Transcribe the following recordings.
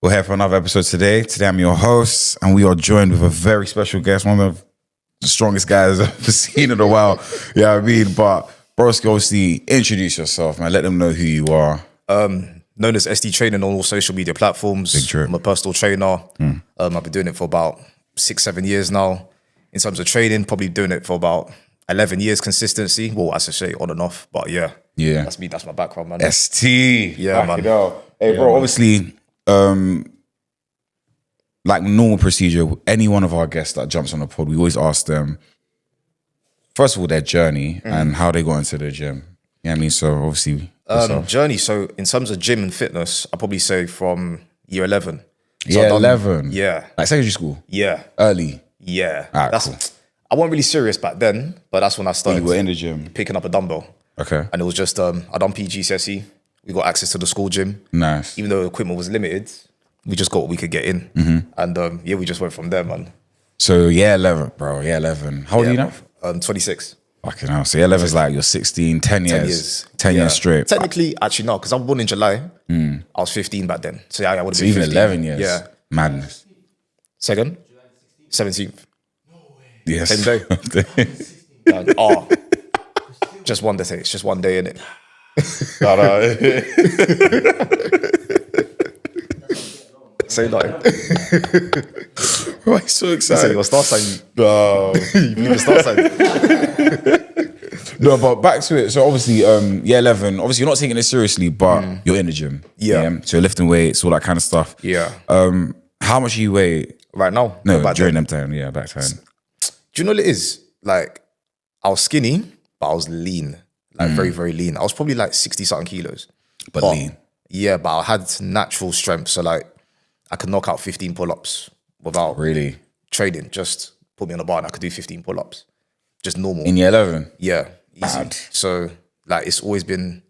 We're here for another episode today. Today I'm your host, and we are joined with a very special guest, one of the strongest guys I've ever seen in a while. Yeah, I mean, but broski, obviously, introduce yourself, man. Let them know who you are. Known as SD Training on all social media platforms. Big trip. I'm a personal trainer. I've been doing it for about 6-7 years now. In terms of training, probably doing it for about 11 years consistency. Well, as I say, on and off, but yeah. That's me, that's my background, man. ST. Yeah, man. Hey, bro, obviously, like normal procedure, any one of our guests that jumps on the pod, we always ask them, first of all, their journey and how they got into the gym. You know what I mean? So obviously, Journey. So in terms of gym and fitness, I'd probably say from year 11. So I've done- 11. Yeah. Like secondary school? Yeah. Early? Yeah. Alright, That's cool. I wasn't really serious back then, but that's when I started You were in the gym? picking up a dumbbell. Okay. And it was just, I done PGCSE. We got access to the school gym. Nice. Even though the equipment was limited, we just got what we could get in. And yeah, we just went from there, man. So yeah, 11, bro. Yeah, 11. How old are you now? 26. Fucking hell. So yeah, 11 is like you're 16, 10 years. 10 years. 10 Yeah. years straight. Technically, actually, no, because I'm born in July. I was 15 back then. So yeah, I would have So been even 15. 11 years. Yeah. Madness. Second? 17th. Yes. Same day. Just one day. It's just one day, innit? Say nothing. Why so Say excited? your star sign. No. You believe your star sign? No, but back to it. So obviously, year 11, obviously you're not taking it seriously, but you're in the gym. Yeah. So you're lifting weights, all that kind of stuff. Yeah. How much do you weigh? Right now? No, Back during then. them time. Yeah, back time. Do you know what it is? Like, I was skinny, but I was lean. Like, very, very lean. I was probably like 60-something kilos. But lean. Yeah, but I had natural strength. So, like, I could knock out 15 pull-ups without Really? training. Just put me on the bar and I could do 15 pull-ups. Just normal. In year 11? Yeah, easy. Mad. So, like, it's always been,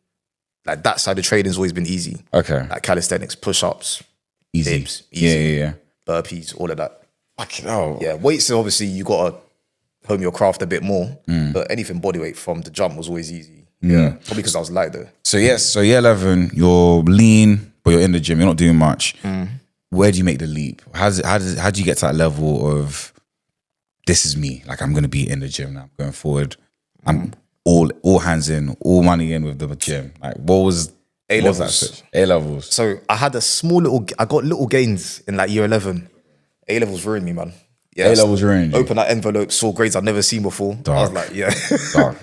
like, that side of training's always been easy. Okay. Like, calisthenics, push-ups, Easy. dips, easy. Yeah. Burpees, all of that. Fucking hell. Yeah, weights, obviously, you got to hone your craft a bit more. But anything bodyweight from the jump was always easy. Yeah. Probably because I was light, though. So yes, so year 11, you're lean, but you're in the gym, you're not doing much. Where do you make the leap? How do you get to that level of, this is me, like I'm going to be in the gym now, going forward. I'm all hands in, all money in with the gym. Like what was A-levels. that switch? A-levels. So I had I got little gains in like year 11. A-levels ruined me, man. Yeah, A-levels ruined you? Open that envelope, saw grades I'd never seen before. I was like, yeah.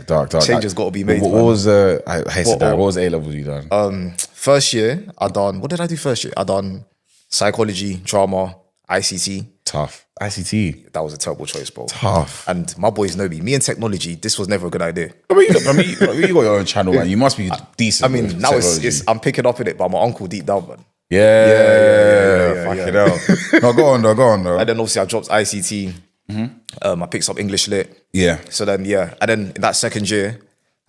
Dark. Changes got to be made. What man. was I hated that. What was A-levels you done? First year, what did I do first year? I done psychology, drama, ICT. Tough. ICT. That was a terrible choice, bro. Tough. And my boys know me. Me and technology, this was never a good idea. I mean, you got your own channel, man. You must be decent. I mean, with now technology. I'm picking up in it, but my uncle deep down, man. Yeah. Fuck it out. No, go on though. And then obviously I dropped ICT. I picked up English lit. Yeah. So then, yeah. And then in that second year,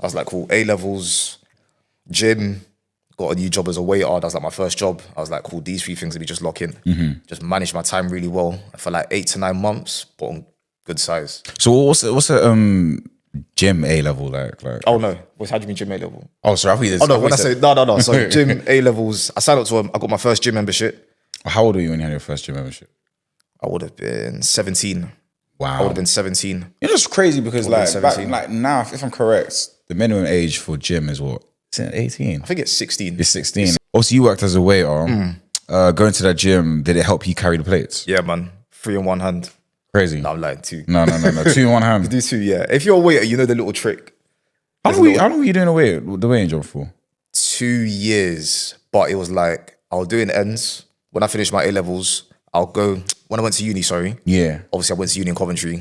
I was like, cool, A-levels, gym, got a new job as a waiter. That was like my first job. I was like, cool, these three things, let me just lock in. Just managed my time really well. For like 8 to 9 months, but on good size. So what's a gym A level like? Oh no, how do you mean gym A-level? Oh, sorry, I thought you did. Oh no, when I say, no. So gym A-levels, I signed up to I got my first gym membership. How old were you when you had your first gym membership? I would have been 17. Wow. I would have been 17. You know, it's crazy because Would've like, been back, 17. like now, if I'm correct, the minimum age for gym is what? Is it 18? I think it's 16. It's 16. Also, you worked as a waiter. Going to that gym, did it help you carry the plates? Yeah, man. 3 in one hand. Crazy. No, I'm lying, 2. No. 2 in one hand. Do 2, yeah. If you're a waiter, you know the little trick. How long were you doing the weighing job for? 2 years, but it was like I was doing ends. When I finished my A-levels, I'll go, when I went to uni, sorry. Yeah. Obviously, I went to uni in Coventry.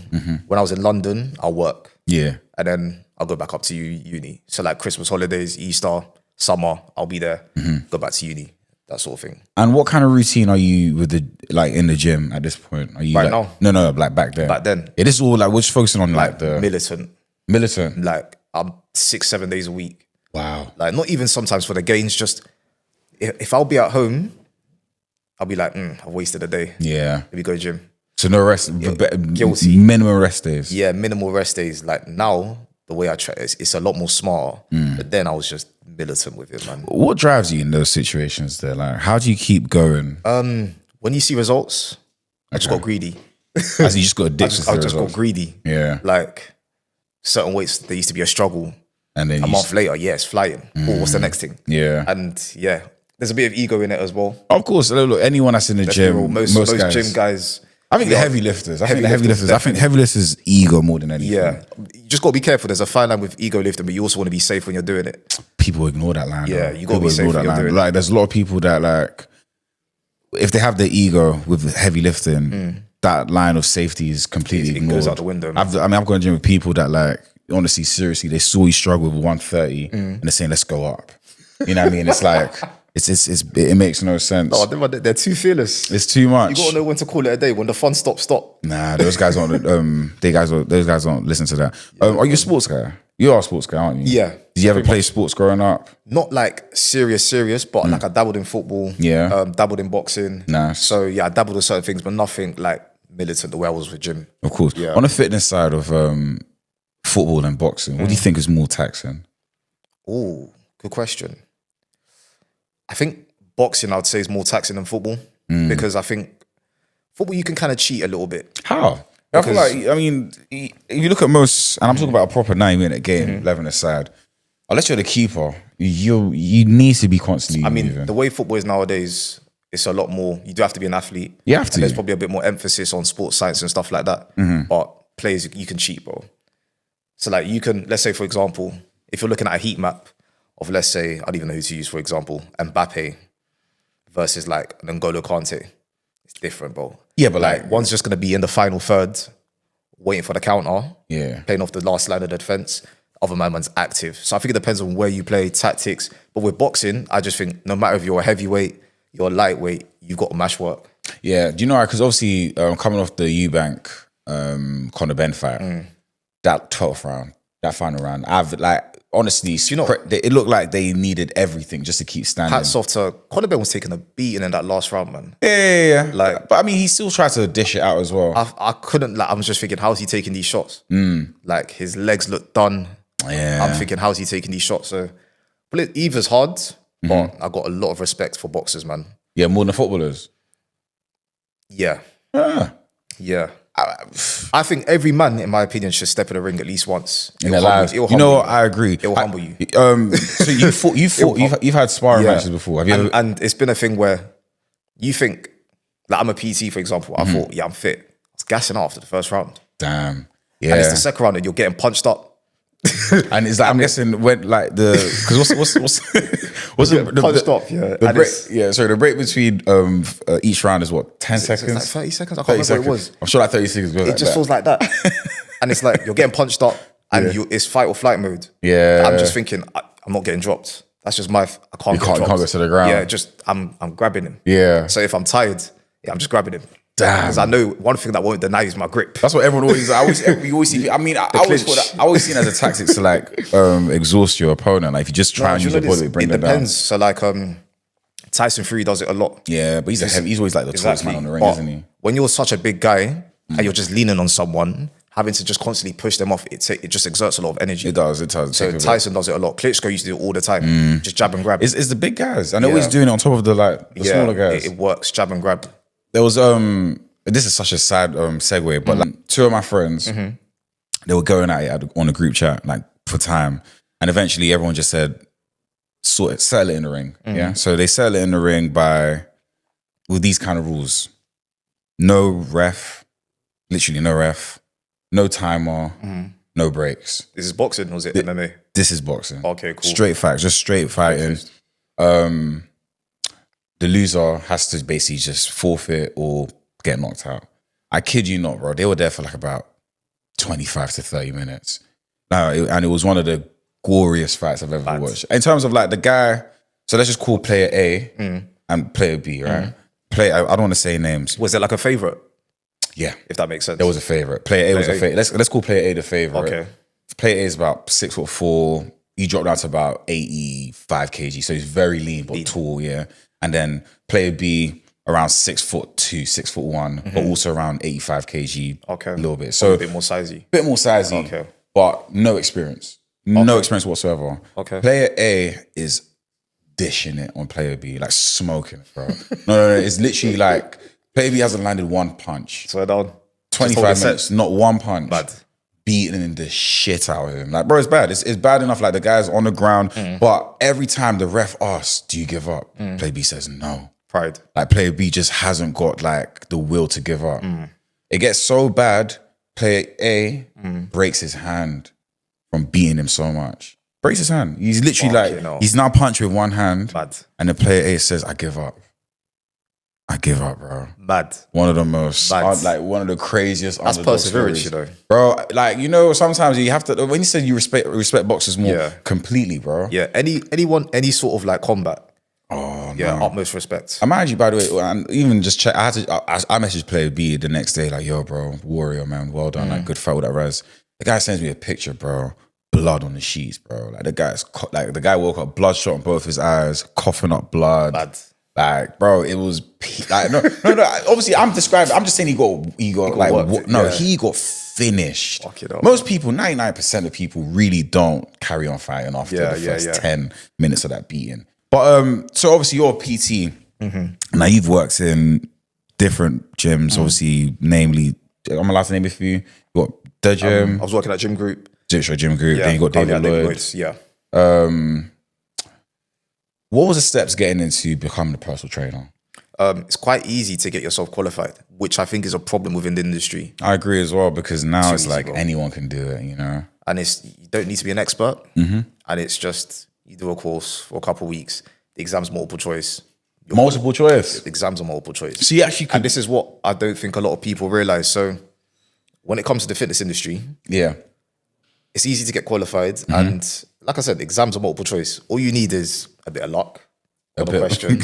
When I was in London, I'll work. Yeah. And then I'll go back up to uni. So like Christmas holidays, Easter, summer, I'll be there, go back to uni, that sort of thing. And what kind of routine are you with in the gym at this point? Are you Right like, now? No, like back then. Back then. It is all like, we're just focusing on like the militant. Like I'm 6-7 days a week. Wow. Like not even sometimes for the gains, just if I'll be at home, I'll be like, I've wasted a day. Yeah. Let me go gym. So no rest, Guilty. minimum rest days. Yeah, minimal rest days. Like now, the way I try, it's a lot more smart. But then I was just militant with it, man. What drives you in those situations there? Like, how do you keep going? When you see results, I just got greedy. As you just got addicted I just got greedy. Yeah. Like certain weights, there used to be a struggle. And then A month later, yeah, it's flying. Oh, what's the next thing? Yeah. And yeah, there's a bit of ego in it as well. Of course, look, anyone that's in the gym, Most guys, gym guys. I think the heavy lifters. I think heavy lifters ego more than anything. Yeah, you just got to be careful. There's a fine line with ego lifting, but you also want to be safe when you're doing it. People ignore that line. Yeah, though. you got to be People safe ignore when that you're doing line. Like, there's a lot of people that like, if they have their ego with heavy lifting, that line of safety is completely ignored. It goes out the window. I've gone to gym with people that like, honestly, seriously, they saw you struggle with 130 and they're saying, let's go up. You know what I mean? It's like, it makes no sense. No, they're too fearless. It's too much. You got to know when to call it a day. When the fun stops, stop. Nah, those guys don't. Those guys don't listen to that. Are you a sports guy? You are a sports guy, aren't you? Yeah. Did you ever play sports growing up? Not like serious, but like I dabbled in football. Yeah. Dabbled in boxing. Nice. So yeah, I dabbled in certain things, but nothing like militant the way I was with gym. Of course. Yeah. On the fitness side of football and boxing, what do you think is more taxing? Oh, good question. I think boxing, I would say, is more taxing than football because I think football you can kind of cheat a little bit. How? I feel like, I mean, if you look at most, and I'm talking about a proper 9-minute game, 11 aside, unless you're the keeper, you need to be constantly moving. The way football is nowadays, it's a lot more. You do have to be an athlete. You have to. And there's probably a bit more emphasis on sports science and stuff like that. But players, you can cheat, bro. So like you can, let's say for example, if you're looking at a heat map of, let's say, I don't even know who to use for example, Mbappe versus like an N'Golo Kante. It's different, bro. Yeah, but like One's just going to be in the final third, waiting for the counter, playing off the last line of the defense. Other man's active. So I think it depends on where you play, tactics. But with boxing, I just think no matter if you're a heavyweight, you're a lightweight, you've got to mash work. Yeah, do you know why? Because obviously, coming off the Eubank Conor Benn fight, that 12th round, that final round, I've like honestly, it looked like they needed everything just to keep standing. Hats off to Conor Benn was taking a beating in that last round, man. Yeah. Like, but I mean, he still tried to dish it out as well. I couldn't. Like, I was just thinking, how's he taking these shots? Like his legs look done. Yeah. I'm thinking, how's he taking these shots? So, but either's hard. But I got a lot of respect for boxers, man. Yeah, more than footballers. Yeah. Yeah. I think every man, in my opinion, should step in the ring at least once. In their lives. You know what? I agree. It will humble you. So you've had sparring matches before. Have you ever? And it's been a thing where you think, like I'm a PT, for example. I thought, yeah, I'm fit. I was gassing out after the first round. Damn. Yeah. And it's the second round and you're getting punched up. And it's like, I'm guessing when like because what's the punched up, yeah. The break, sorry, the break between each round is what, 10 seconds? Like 30 seconds? I can't remember what it was. I'm sure like 30 seconds goes It just feels like that. And it's like you're getting punched up and it's fight or flight mode. Yeah. I'm just thinking, I'm not getting dropped. That's just I can't get dropped. You can't go to the ground. Yeah, just I'm grabbing him. Yeah. So if I'm tired, I'm just grabbing him. Damn. Because I know one thing that won't deny is my grip. That's what everyone always. You always see. I mean, I always thought that, I always seen it as a tactic to like exhaust your opponent. Like if you just try and use your body, bring them down. It depends. So like Tyson Fury does it a lot. Yeah, but he's always like the tallest man on the ring, isn't he? When you're such a big guy and you're just leaning on someone, having to just constantly push them off, it just exerts a lot of energy. It does. So Tyson does it a lot. Klitschko used to do it all the time. Just jab and grab. It's the big guys, and they're always doing it on top of the smaller guys. It works. Jab and grab. There was this is such a sad segue, but like two of my friends, they were going at it on a group chat like for time, and eventually everyone just said, settle it in the ring. Yeah, so they settle it in the ring with these kind of rules: no ref, literally no ref, no timer, no breaks. This is boxing, or was it MMA? This is boxing. Okay, cool. Straight facts, just straight fighting. The loser has to basically just forfeit or get knocked out. I kid you not, bro. They were there for like about 25 to 30 minutes. And it was one of the goriest fights I've ever watched. In terms of like the guy, so let's just call player A and player B, right? I don't want to say names. Was it like a favorite? Yeah. If that makes sense. There was a favorite. Player A was a favorite. Let's call player A the favorite. Okay. Player A is about 6'4". He dropped down to about 85 kg. So he's very lean, but tall, yeah. And then player B, around 6'2", 6'1", but also around 85 kg. Okay. A little bit. So a bit more sizey. Bit more sizey. Okay. but no experience. No experience whatsoever. Okay. Player A is dishing it on player B, like smoking it, bro. No. It's literally like player B hasn't landed one punch. So down. 25 minutes, not one punch. Bad. Beating the shit out of him. Like, bro, it's bad. It's bad enough. Like, the guy's on the ground, but every time the ref asks, do you give up? Player B says no. Pride. Like, player B just hasn't got like the will to give up. It gets so bad, player A breaks his hand from beating him so much. Breaks his hand. He's literally he's now punched with one hand. Bad. And the player A says, I give up. I give up, bro. Bad. One of the most, like one of the craziest. That's perseverance, you know, bro. Like, you know, sometimes you have to. When you said you respect boxers more, completely, bro. Yeah. Any sort of like combat. Oh yeah, no. utmost respect. I mind you, by the way, and even just check. I messaged player B the next day, like, yo, bro, warrior, man, well done, like, good fight with that res. The guy sends me a picture, bro. Blood on the sheets, bro. Like, the guy woke up, bloodshot on both his eyes, coughing up blood. Bad. Like, bro, it was like no. Obviously, I'm just saying he got like worked, he got finished. Fuck it up. Most people, 99% of people, really don't carry on fighting after the first 10 minutes of that beating. But so obviously you're a PT. Now you've worked in different gyms, obviously, namely, I'm allowed to name it for you. You got the gym. I was working at Gym Group. Gym Group. Then you got David Lloyd. Yeah. What was the steps getting into becoming a personal trainer? It's quite easy to get yourself qualified, which I think is a problem within the industry. I agree as well, because now it's like bro. anyone can do it, you know? And you don't need to be an expert. And it's just, you do a course for a couple of weeks. The exam's multiple choice. Multiple choice. The exams are multiple choice. So you actually could... And this is what I don't think a lot of people realize. So when it comes to the fitness industry, it's easy to get qualified. And like I said, exams are multiple choice. All you need is a bit of luck on a question.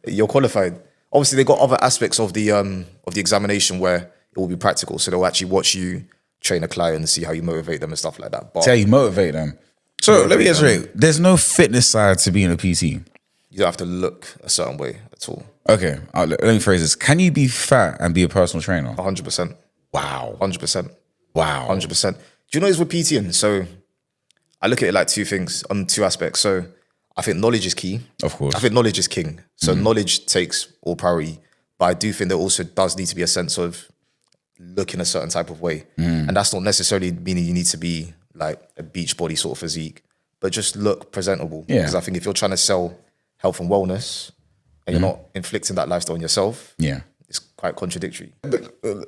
You're qualified. Obviously, they got other aspects of the examination where it will be practical. So they'll actually watch you train a client and see how you motivate them and stuff like that. But how you motivate them. So let me get straight. There's no fitness side to being a PT. You don't have to look a certain way at all. Okay, let me phrase this. Can you be fat and be a personal trainer? 100%. Wow. 100%. Wow. 100%. Do you know it's with PTing? So I look at it like two things, two aspects. So I think knowledge is key. Of course. I think knowledge is king. So knowledge takes all priority. But I do think there also does need to be a sense of looking a certain type of way. And that's not necessarily meaning you need to be like a beach body sort of physique, but just look presentable. Yeah. Because I think if you're trying to sell health and wellness and you're not inflicting that lifestyle on yourself, it's quite contradictory.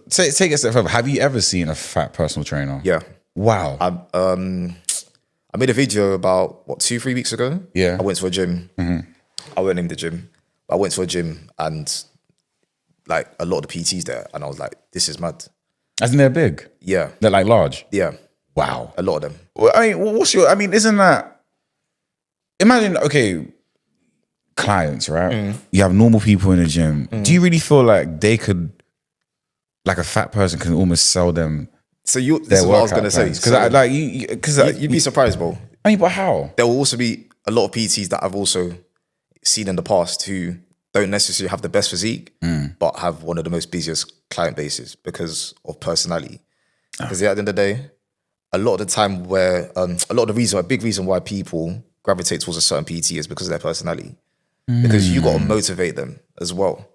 Take a step further. Have you ever seen a fat personal trainer? Yeah. Wow. I made a video about, 2-3 weeks ago? Yeah. I went to a gym. I won't name the gym. But I went to a gym and like a lot of the PTs there, and I was like, this is mad. As in they're big? Yeah. They're like large? Yeah. Wow. A lot of them. Well, I mean, isn't that... Imagine, okay, clients, right? You have normal people in the gym. Do you really feel like they could, like a fat person can almost sell them? So this is what I was going to say. Because you'd be surprised, bro. I mean, but how? There will also be a lot of PTs that I've also seen in the past who don't necessarily have the best physique, but have one of the most busiest client bases because of personality. Because at the end of the day, a lot of the time where, a big reason why people gravitate towards a certain PT is because of their personality. Because you got to motivate them as well.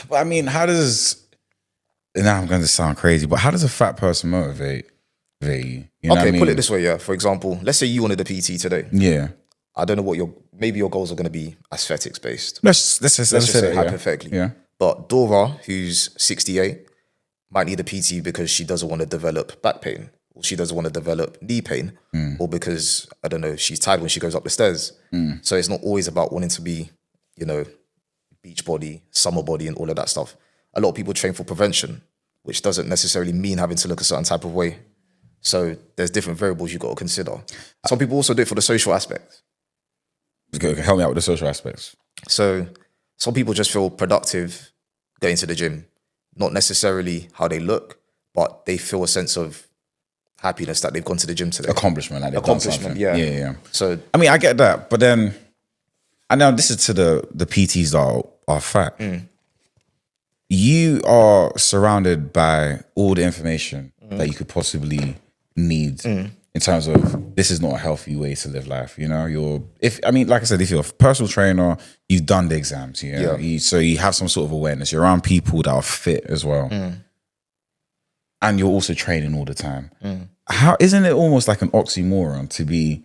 But I mean, how does... Now I'm going to sound crazy, but how does a fat person motivate you? You know what I mean? Put it this way, yeah. For example, let's say you wanted a PT today. Yeah. I don't know what maybe your goals are going to be aesthetics based. Let's just say hypothetically. Yeah. But Dora, who's 68, might need a PT because she doesn't want to develop back pain, or she doesn't want to develop knee pain, or because, I don't know, she's tired when she goes up the stairs. So it's not always about wanting to be, beach body, summer body, and all of that stuff. A lot of people train for prevention, which doesn't necessarily mean having to look a certain type of way. So there's different variables you've got to consider. Some people also do it for the social aspect. Okay, help me out with the social aspects. So some people just feel productive going to the gym, not necessarily how they look, but they feel a sense of happiness that they've gone to the gym today. Accomplishment. Like Accomplishment, yeah. Yeah. So I mean, I get that, but then, and now this is to the PTs that are fat. you are surrounded by all the information that you could possibly need in terms of this is not a healthy way to live life. You know, like I said, if you're a personal trainer, you've done the exams, you know, so you have some sort of awareness. You're around people that are fit as well. And you're also training all the time. How isn't it almost like an oxymoron to be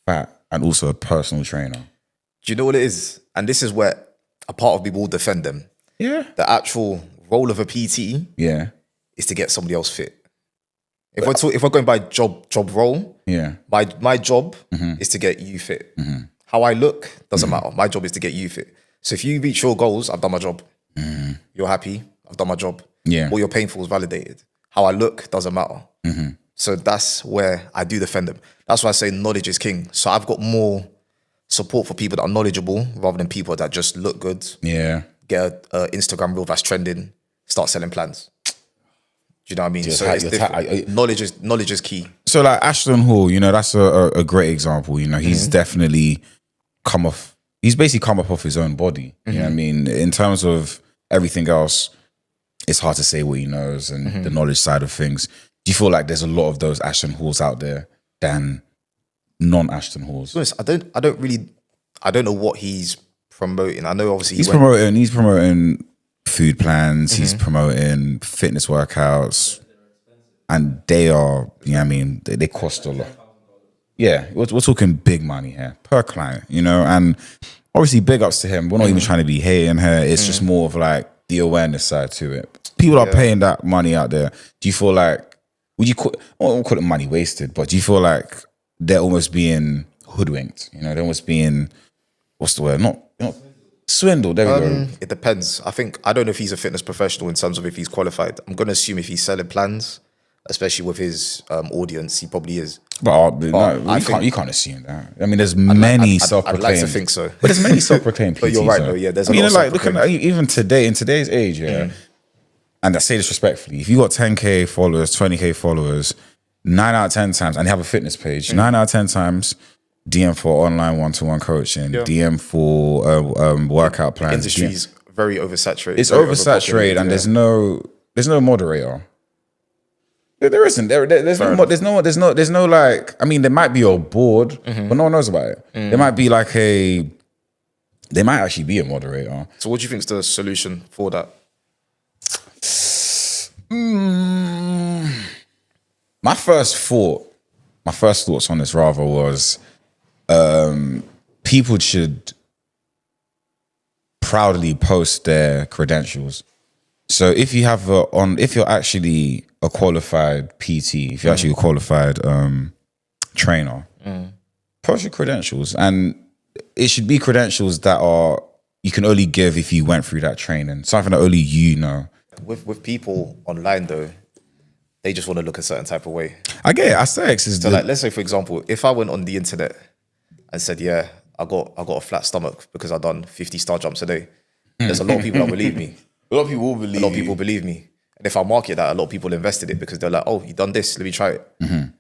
fat and also a personal trainer? Do you know what it is? And this is where a part of me will defend them. Yeah. The actual role of a PT is to get somebody else fit. If we're going by job role, my job is to get you fit. How I look doesn't matter. My job is to get you fit. So if you reach your goals, I've done my job. You're happy, I've done my job. All your painful is validated. How I look doesn't matter. So that's where I do defend them. That's why I say knowledge is king. So I've got more support for people that are knowledgeable rather than people that just look good. Yeah. Get an Instagram reel that's trending, start selling plans. Do you know what I mean? So knowledge is key. So like Ashton Hall, you know, that's a great example. You know, he's definitely he's basically come up off his own body. You know what I mean? In terms of everything else, it's hard to say what he knows and the knowledge side of things. Do you feel like there's a lot of those Ashton Halls out there than non-Ashton Halls? I don't know what he's promoting. I know obviously he's promoting food plans, he's promoting fitness workouts, and they are, you know what I mean, they cost a lot. Yeah, we're talking big money here per client, you know, and obviously big ups to him. We're not even trying to be hating her. It's just more of like the awareness side to it. People are paying that money out there. Do you feel like, I won't call it money wasted, but do you feel like they're almost being hoodwinked? You know, they're almost being, what's the word? Not swindled. There we go. It depends. I don't know if he's a fitness professional in terms of if he's qualified. I'm going to assume if he's selling plans, especially with his audience, he probably is. But you can't assume that. I mean, there's many self-proclaimed. I'd like to think so. But there's many self-proclaimed PTs. But you're right, though. Yeah, there's a lot of like looking at even today, in today's age, and I say this respectfully, if you got 10K followers, 20K followers, 9 out of 10 times, and you have a fitness page, 9 out of 10 times, DM for online one-to-one coaching, DM for workout plans. The industry's very oversaturated. It's oversaturated, and there's no moderator. There isn't. There's no like. I mean, there might be a board, but no one knows about it. There might be like there might actually be a moderator. So, what do you think is the solution for that? My first thoughts on this rather was people should proudly post their credentials. So if you have if you're actually a qualified PT, if you're actually a qualified trainer, post your credentials, and it should be credentials that you can only give if you went through that training, something that only you know. With people online though, they just want to look a certain type of way. I get it. Aesthetics is so like, let's say for example, if I went on the internet and said, yeah, I got a flat stomach because I've done 50 star jumps a day, there's a lot of people that believe me. A lot of people believe me. And if I market that, a lot of people invested it because they're like, oh, you done this, let me try it. No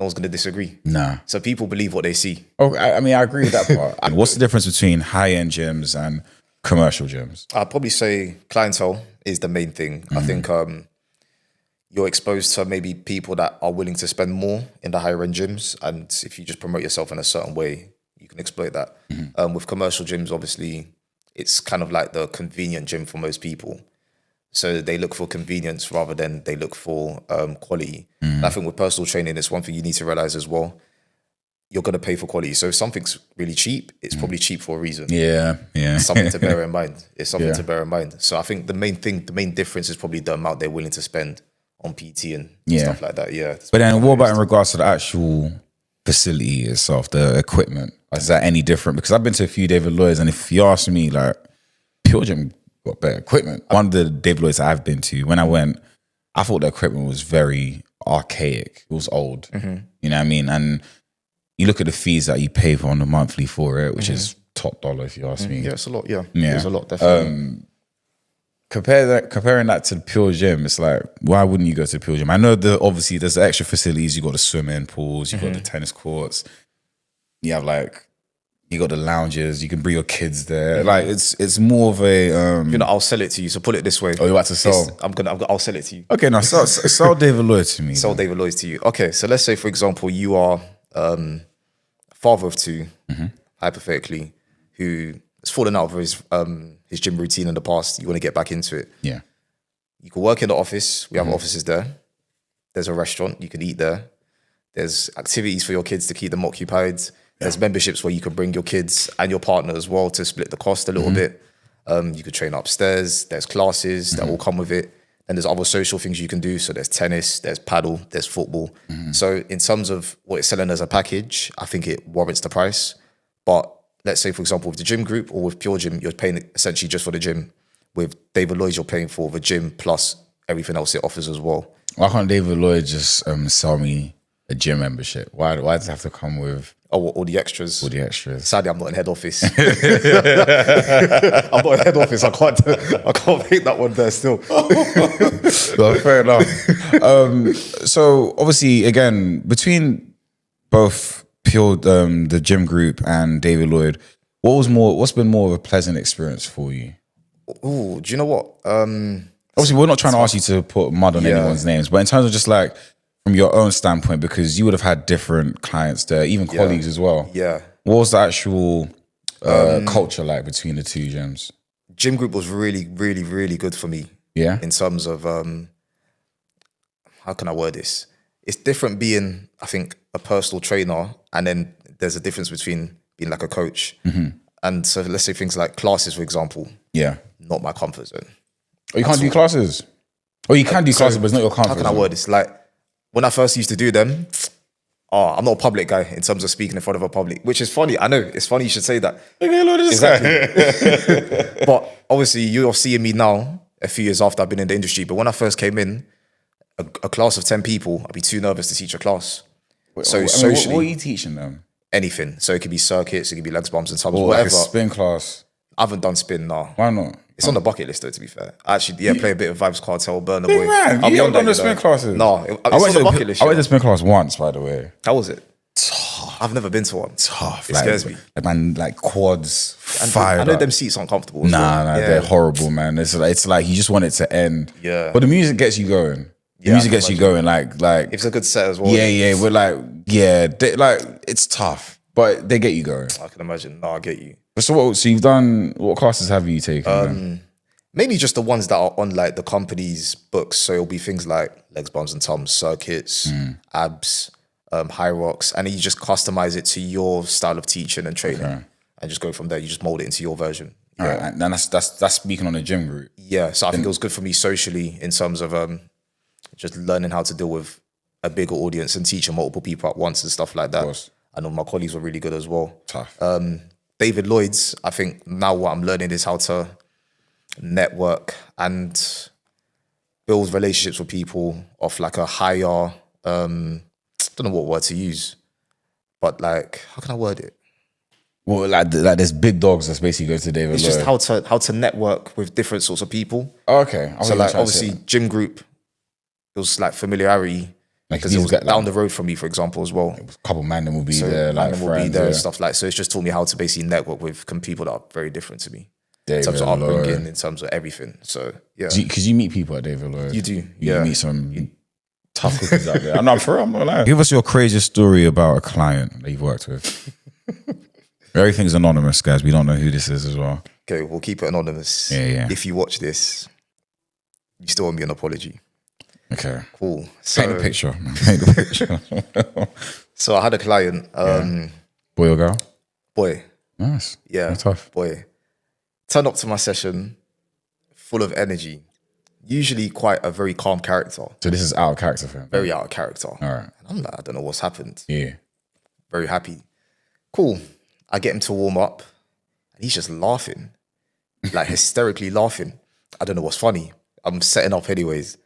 one's going to disagree. Nah. So people believe what they see. Oh, I mean, I agree with that part. And what's the difference between high-end gyms and commercial gyms? I'd probably say clientele is the main thing. I think you're exposed to maybe people that are willing to spend more in the higher end gyms. And if you just promote yourself in a certain way, you can exploit that. With commercial gyms, obviously, it's kind of like the convenient gym for most people. So they look for convenience rather than they look for quality. And I think with personal training, it's one thing you need to realize as well. You're going to pay for quality. So if something's really cheap, it's probably cheap for a reason. Yeah. It's something to bear in mind. It's something to bear in mind. So I think the main difference is probably the amount they're willing to spend on PT and stuff like that. Yeah. But then what about in regards to the actual facility itself, the equipment? Is that any different? Because I've been to a few David Lloyds, and if you ask me, like, Pure Gym got better equipment. One of the David Lloyds I've been to, when I went, I thought the equipment was very archaic. It was old. You know what I mean? And you look at the fees that you pay for on the monthly for it, which is top dollar if you ask me. Yeah, it's a lot. Yeah, it's a lot, definitely. Comparing that to the Pure Gym, it's like, why wouldn't you go to the Pure Gym? I know obviously there's the extra facilities. You got the swimming pools, you got the tennis courts. You have like You got the lounges. You can bring your kids there. Like it's more of a. I'll sell it to you. So put it this way. Oh, you're about to sell? I'll sell it to you. Okay, now sell David Lloyd to me. Sell David Lloyd to you. Okay, so let's say, for example, you are father of two, hypothetically, who has fallen out of his gym routine in the past. You want to get back into it. Yeah. You can work in the office. We have offices there. There's a restaurant. You can eat there. There's activities for your kids to keep them occupied. There's memberships where you can bring your kids and your partner as well to split the cost a little bit. You could train upstairs. There's classes that will come with it. And there's other social things you can do. So there's tennis, there's paddle, there's football. So in terms of what it's selling as a package, I think it warrants the price. But let's say, for example, with the gym group or with Pure Gym, you're paying essentially just for the gym. With David Lloyd, you're paying for the gym plus everything else it offers as well. Why can't David Lloyd just sell me a gym membership? Why does it have to come with all the extras? all the extras? Sadly, I'm not in head office. I'm not in head office. I can't make that one there still. Well, fair enough. So obviously, again, between both Pure, the gym group, and David Lloyd, what's been more of a pleasant experience for you? Ooh, do you know what? Obviously, we're not trying to ask you to put mud on anyone's names, but in terms of just like from your own standpoint, because you would have had different clients there, even colleagues as well. Yeah. What was the actual culture like between the two gyms? Gym group was really, really, really good for me. Yeah. In terms of how can I word this? It's different being, I think, a personal trainer, and then there's a difference between being like a coach. And so let's say things like classes, for example. Yeah. Not my comfort zone. Oh, you can't do classes? Oh, you can do classes, but it's not your comfort zone. How can I word this? Like, when I first used to do them, I'm not a public guy in terms of speaking in front of a public, which is funny. I know, it's funny you should say that. Okay, Lord, exactly. But obviously, you're seeing me now, a few years after I've been in the industry. But when I first came in, a class of 10 people, I'd be too nervous to teach a class. Socially, what are you teaching them? Anything. So it could be circuits, it could be legs, bumps, and tubs, Or whatever. like a spin class? I haven't done spin, nah. Why not? It's on the bucket list, though, to be fair. I actually, play a bit of Vibes Cartel, Burner Boy. Man, you haven't done the spin classes? No, it's on the bucket list. I went to spin class once, by the way. How was it? I've never been to one. Tough. It scares me. Like, man, like quads, fire. I know them seats aren't comfortable. They're horrible, man. It's like you just want it to end. Yeah. But the music gets you going. The music gets you going. Like it's a good set as well. Yeah. We're like, it's tough, but they get you going. I can imagine. No, I get you. So you've done, what classes have you taken? Mainly just the ones that are on like the company's books. So it'll be things like legs, bums and tums, circuits, abs, high rocks. And then you just customize it to your style of teaching and training. Okay. And just go from there. You just mold it into your version. All right, and that's speaking on the gym route. Yeah, so I think it was good for me socially in terms of just learning how to deal with a bigger audience and teaching multiple people at once and stuff like that. I know my colleagues were really good as well. Tough. David Lloyd's, I think now what I'm learning is how to network and build relationships with people of like a higher, don't know what word to use, but like, how can I word it? Well, like there's big dogs that's basically go to David It's Lloyd. just how to network with different sorts of people. Oh, okay. So like obviously gym group, it was like familiarity because it was down the road from me, for example, as well. A couple man them will be there, like friends, will be there and stuff like. So it's just taught me how to basically network with people that are very different to me. David in terms of Lloyd. upbringing, in terms of everything. So yeah, because you meet people at David Lloyd. You do. You meet some tough cookies out there. I'm not gonna lie. Give us your craziest story about a client that you've worked with. Everything's anonymous, guys. We don't know who this is as well. Okay, we'll keep it anonymous. Yeah. If you watch this, you still owe me an apology. Okay. Cool. Paint the picture. Paint the picture. So I had a client. Boy or girl? Boy. Nice. Yeah. That's tough. Boy. Turned up to my session full of energy. Usually quite a very calm character. So this is out of character for him? Very out of character. All right. And I'm like, I don't know what's happened. Yeah. Very happy. Cool. I get him to warm up and he's just laughing. Like hysterically laughing. I don't know what's funny. I'm setting up anyways.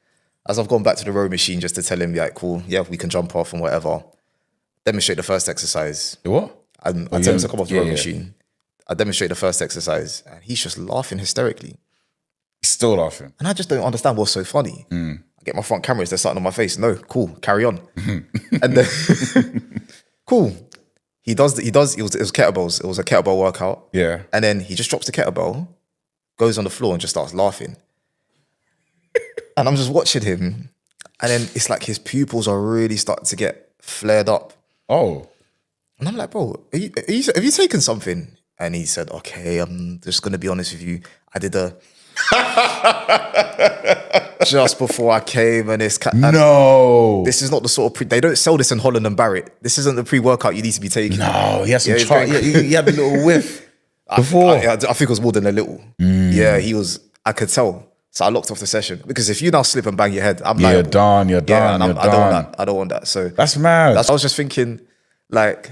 As I've gone back to the row machine just to tell him, like, cool, yeah, we can jump off and whatever. Demonstrate the first exercise. The what? I tell him to come off the row machine. I demonstrate the first exercise and he's just laughing hysterically. He's still laughing. And I just don't understand what's so funny. I get my front cameras, they're starting on my face. No, cool, carry on. And then, cool. It was kettlebells. It was a kettlebell workout. Yeah. And then he just drops the kettlebell, goes on the floor and just starts laughing. And I'm just watching him. And then it's like his pupils are really starting to get flared up. Oh. And I'm like, bro, have you taken something? And he said, okay, I'm just going to be honest with you. I did a... just before I came and it's... No. This is not the sort of... they don't sell this in Holland and Barrett. This isn't the pre-workout you need to be taking. No, he had some... Yeah, he had a little whiff before. I think it was more than a little. Yeah, he was... I could tell. So I locked off the session. Because if you now slip and bang your head, I'm liable. You're done. I don't want that. I don't want that. So that's mad. I was just thinking, like...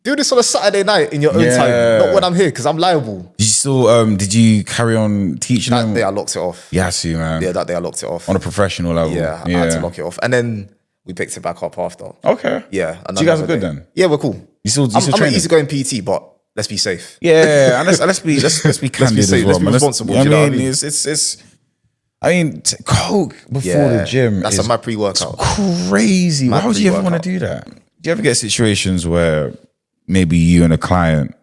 do this on a Saturday night in your own time, not when I'm here, because I'm liable. Did you still, did you carry on teaching them? That day I locked it off. Yeah, I see, man. Yeah, that day I locked it off. On a professional level. Yeah, I had to lock it off. And then we picked it back up after. Okay. Yeah. So you guys are good then? Yeah, we're cool. You still I'm an training? easygoing PT, but let's be safe. Yeah, and let's be candid safe, as well. let's be responsible. I mean, it's I mean, coke before the gym. That's is my pre-workout. Crazy. Why would you ever want to do that? Do you ever get situations where maybe you and a client,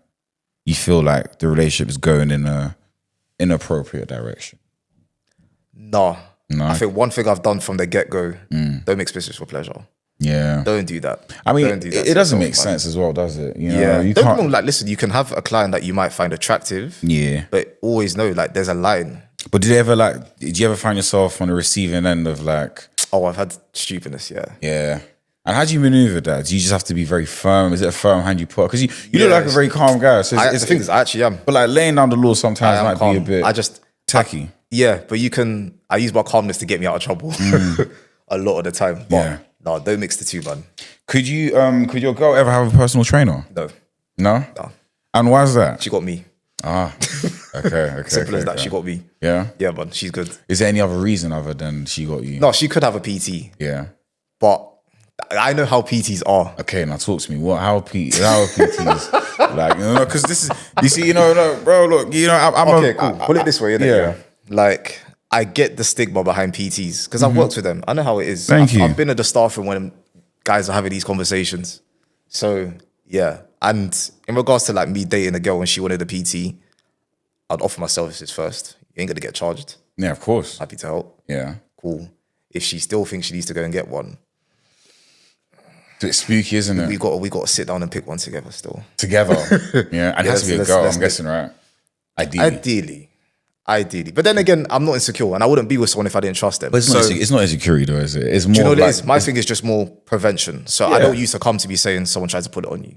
you feel like the relationship is going in a inappropriate direction? No. I think one thing I've done from the get-go, don't mix business for pleasure. Yeah. Don't do that. I mean, it doesn't make sense as well, does it? You know, you don't can't... know, like, listen, you can have a client that you might find attractive. Yeah. But always know, like, there's a line. But did you ever find yourself on the receiving end of like... Oh, I've had stupidness, yeah. Yeah. And how do you maneuver that? Do you just have to be very firm? Is it a firm hand you put? Because you look like a very calm guy. So the thing is, I actually am. But like laying down the law sometimes might calm. be a bit tacky. But I use my calmness to get me out of trouble a lot of the time. But no, don't mix the two, man. Could your girl ever have a personal trainer? No. No? And why is that? She got me. Okay. Simple as that. She got me. Yeah? Yeah, man. She's good. Is there any other reason other than she got you? No, she could have a PT. Yeah. But I know how PTs are. Okay, now talk to me. How are PTs? Like, you know, because this is, you see, bro, look, I'm okay, cool. Put it this way, innit? Yeah. Like, I get the stigma behind PTs because I've worked with them. I know how it is. Thank you. I've been at the staff room when guys are having these conversations. So, yeah. And in regards to like me dating a girl when she wanted a PT, I'd offer my services first. You ain't going to get charged. Yeah, of course. Happy to help. Yeah. Cool. If she still thinks she needs to go and get one, it's a bit spooky, isn't it? We got to sit down and pick one together still. Together? Yeah. And it has to be a girl, I'm guessing, right? Ideally. But then again, I'm not insecure and I wouldn't be with someone if I didn't trust them. But it's not insecurity though, is it? It's more. Do you know what it is? My thing is just more prevention. So I don't used to come to me saying someone tried to put it on you.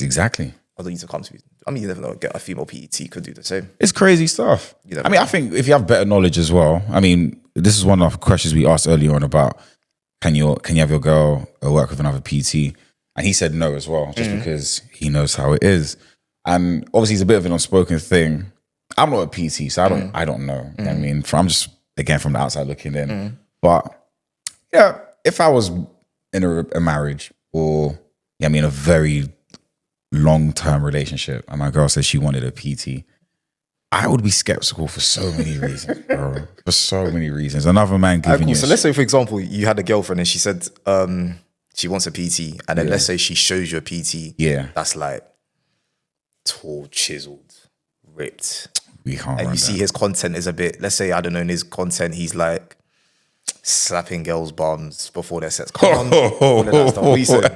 Exactly. I don't need to come to me. I mean, you never know. Get a female PET could do the same. It's crazy stuff. I mean, I think if you have better knowledge as well. I mean, this is one of the questions we asked earlier on about can you have your girl work with another PT? And he said no as well, just because he knows how it is. And obviously, it's a bit of an unspoken thing. I'm not a PT, so I don't know. I mean, I'm just again from the outside looking in. But yeah, if I was in a marriage or a very long-term relationship and my girl said she wanted a PT, I would be skeptical for so many reasons, bro. For so many reasons. Another man giving you... So let's say, for example, you had a girlfriend and she said she wants a PT, and then let's say she shows you a PT that's like tall, chiseled, ripped. We can't. And you see his content is a bit, let's say, I don't know, in his content, he's like slapping girls' bums before their sets. Come on. All of that stuff. What are you saying?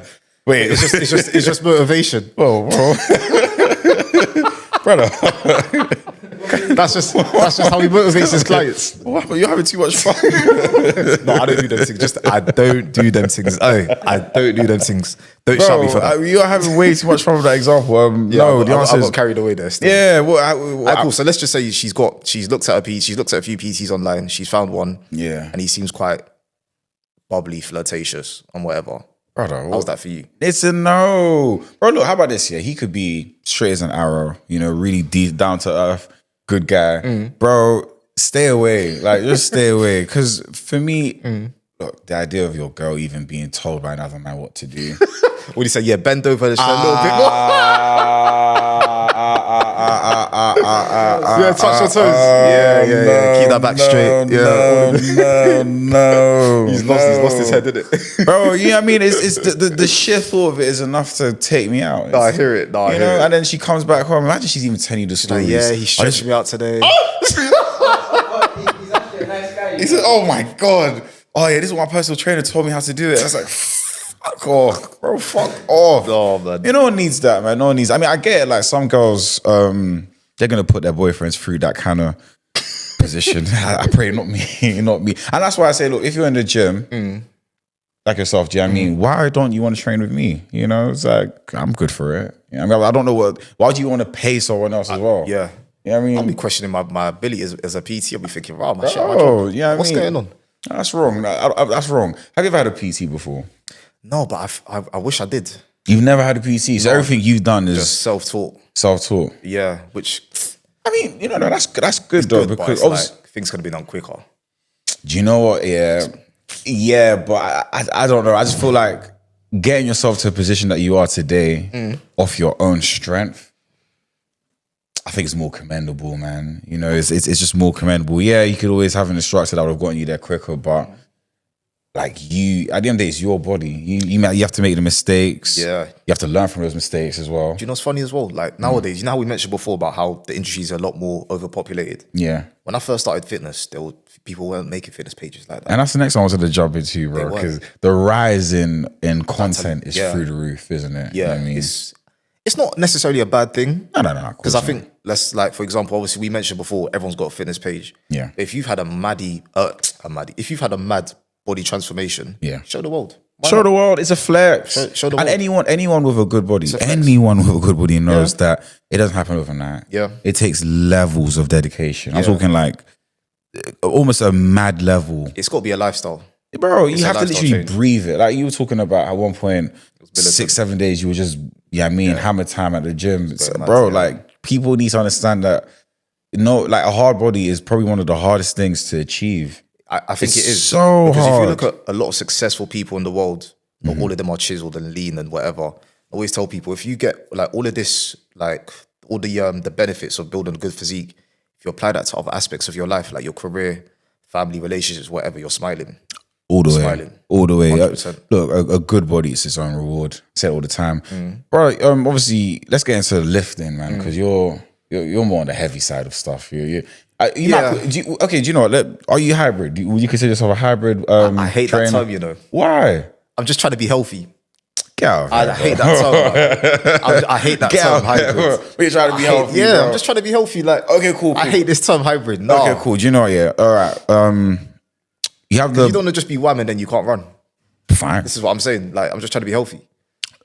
Wait, it's just motivation. Oh, bro. Brother. That's just how he motivates his clients. What? You're having too much fun. No, I don't do them things. I don't do them things. I don't do them things. Don't shout me for that. You're having way too much fun with that example. No, the answer is... I got carried away there still. Yeah. Cool. So let's just say she's looked at she's looked at a few PTs online. She's found one. Yeah. And he seems quite bubbly, flirtatious, and whatever. Brother, how's that for you? It's a no. Bro, look, how about this? Yeah, he could be straight as an arrow, really deep, down to earth, good guy. Bro, stay away. Like, just stay away. Because for me, look, the idea of your girl even being told by another man what to do. What do you say? Yeah, bend over just a little bit more. Yeah, touch your toes. Yeah. Keep that back straight. No. He's lost his head, didn't it? Bro, you know what I mean? It's the sheer thought of it is enough to take me out. No, I hear it. You know, and then she comes back home. Imagine she's even telling you the stories. Yeah, he stretched me out today. He's actually a nice guy. He said, "Oh my god, oh yeah, this is what my personal trainer told me how to do it." I was like, "Fuck off, bro, fuck off." Oh, man. You no one needs that, man. No one needs. I mean, I get it. Like some girls, they're gonna put their boyfriends through that kind of position. I pray not me, not me. And that's why I say, look, if you're in the gym, like yourself, do you know what I mean? Why don't you want to train with me? You know, it's like I'm good for it. You know, I don't know why do you want to pay someone else as well? Yeah. You know what I mean? I'll be questioning my ability as a PT. I'll be thinking, wow, my shit. Oh, yeah. What's going on? That's wrong. That's wrong. Have you ever had a PT before? No, but I wish I did. You've never had a PT, so everything you've done is Just self-taught. self-taught. Yeah, which I mean, you know, that's good though, good, but because it's obviously, like, things could have been done quicker. do you know what? Yeah, but I don't know. I just feel like getting yourself to a position that you are today off your own strength, I think it's more commendable, man. You know, it's just more commendable. Yeah, you could always have an instructor that would have gotten you there quicker, but like you, at the end of the day, it's your body. You have to make the mistakes. Yeah. You have to learn from those mistakes as well. Do you know what's funny as well? Like nowadays, you know how we mentioned before about how the industry is a lot more overpopulated. Yeah. When I first started fitness, people weren't making fitness pages like that. And that's the next one I wanted to jump into, bro, because the rise in content is yeah. through the roof, isn't it? Yeah, You know what I mean? it's not necessarily a bad thing. No. Because I think, for example, obviously we mentioned before, everyone's got a fitness page. Yeah. If you've had if you've had a mad body transformation, Yeah. show the world. Show the world, it's a flex. Show the and world. anyone with a good body, a flex. anyone with a good body knows that it doesn't happen overnight. Yeah. It takes levels of dedication. I'm talking like almost a mad level. It's got to be a lifestyle. Bro, It's you a have to lifestyle literally change. breathe it. Like you were talking about at one point, 6-7 days you were just, hammer time at the gym. Bro, like people need to understand that, like a hard body is probably one of the hardest things to achieve. I think it is. So because hard. if you look at a lot of successful people in the world, not all of them are chiseled and lean and whatever. I always tell people, if you get like all of this, like all the benefits of building a good physique, if you apply that to other aspects of your life, like your career, family, relationships, whatever, you're smiling. All the way. Smiling. All the way. 100%. Look, a good body is its own reward. I say it all the time. Bro, obviously, let's get into lifting, man, because you're more on the heavy side of stuff. Do you know what? Are you hybrid? Would you consider yourself a hybrid I hate trainer? that term, you know. Why? I'm just trying to be healthy. Get out of here, I hate that term. I hate that Get term, out of here, hybrid. bro. We're trying to be healthy, Yeah, bro. I'm just trying to be healthy. Like, Okay, cool. I hate this term, hybrid. No. Okay, cool. Do you know what? Yeah. All right. You have the... You don't want to just be wham and then you can't run. Fine. This is what I'm saying. Like, I'm just trying to be healthy.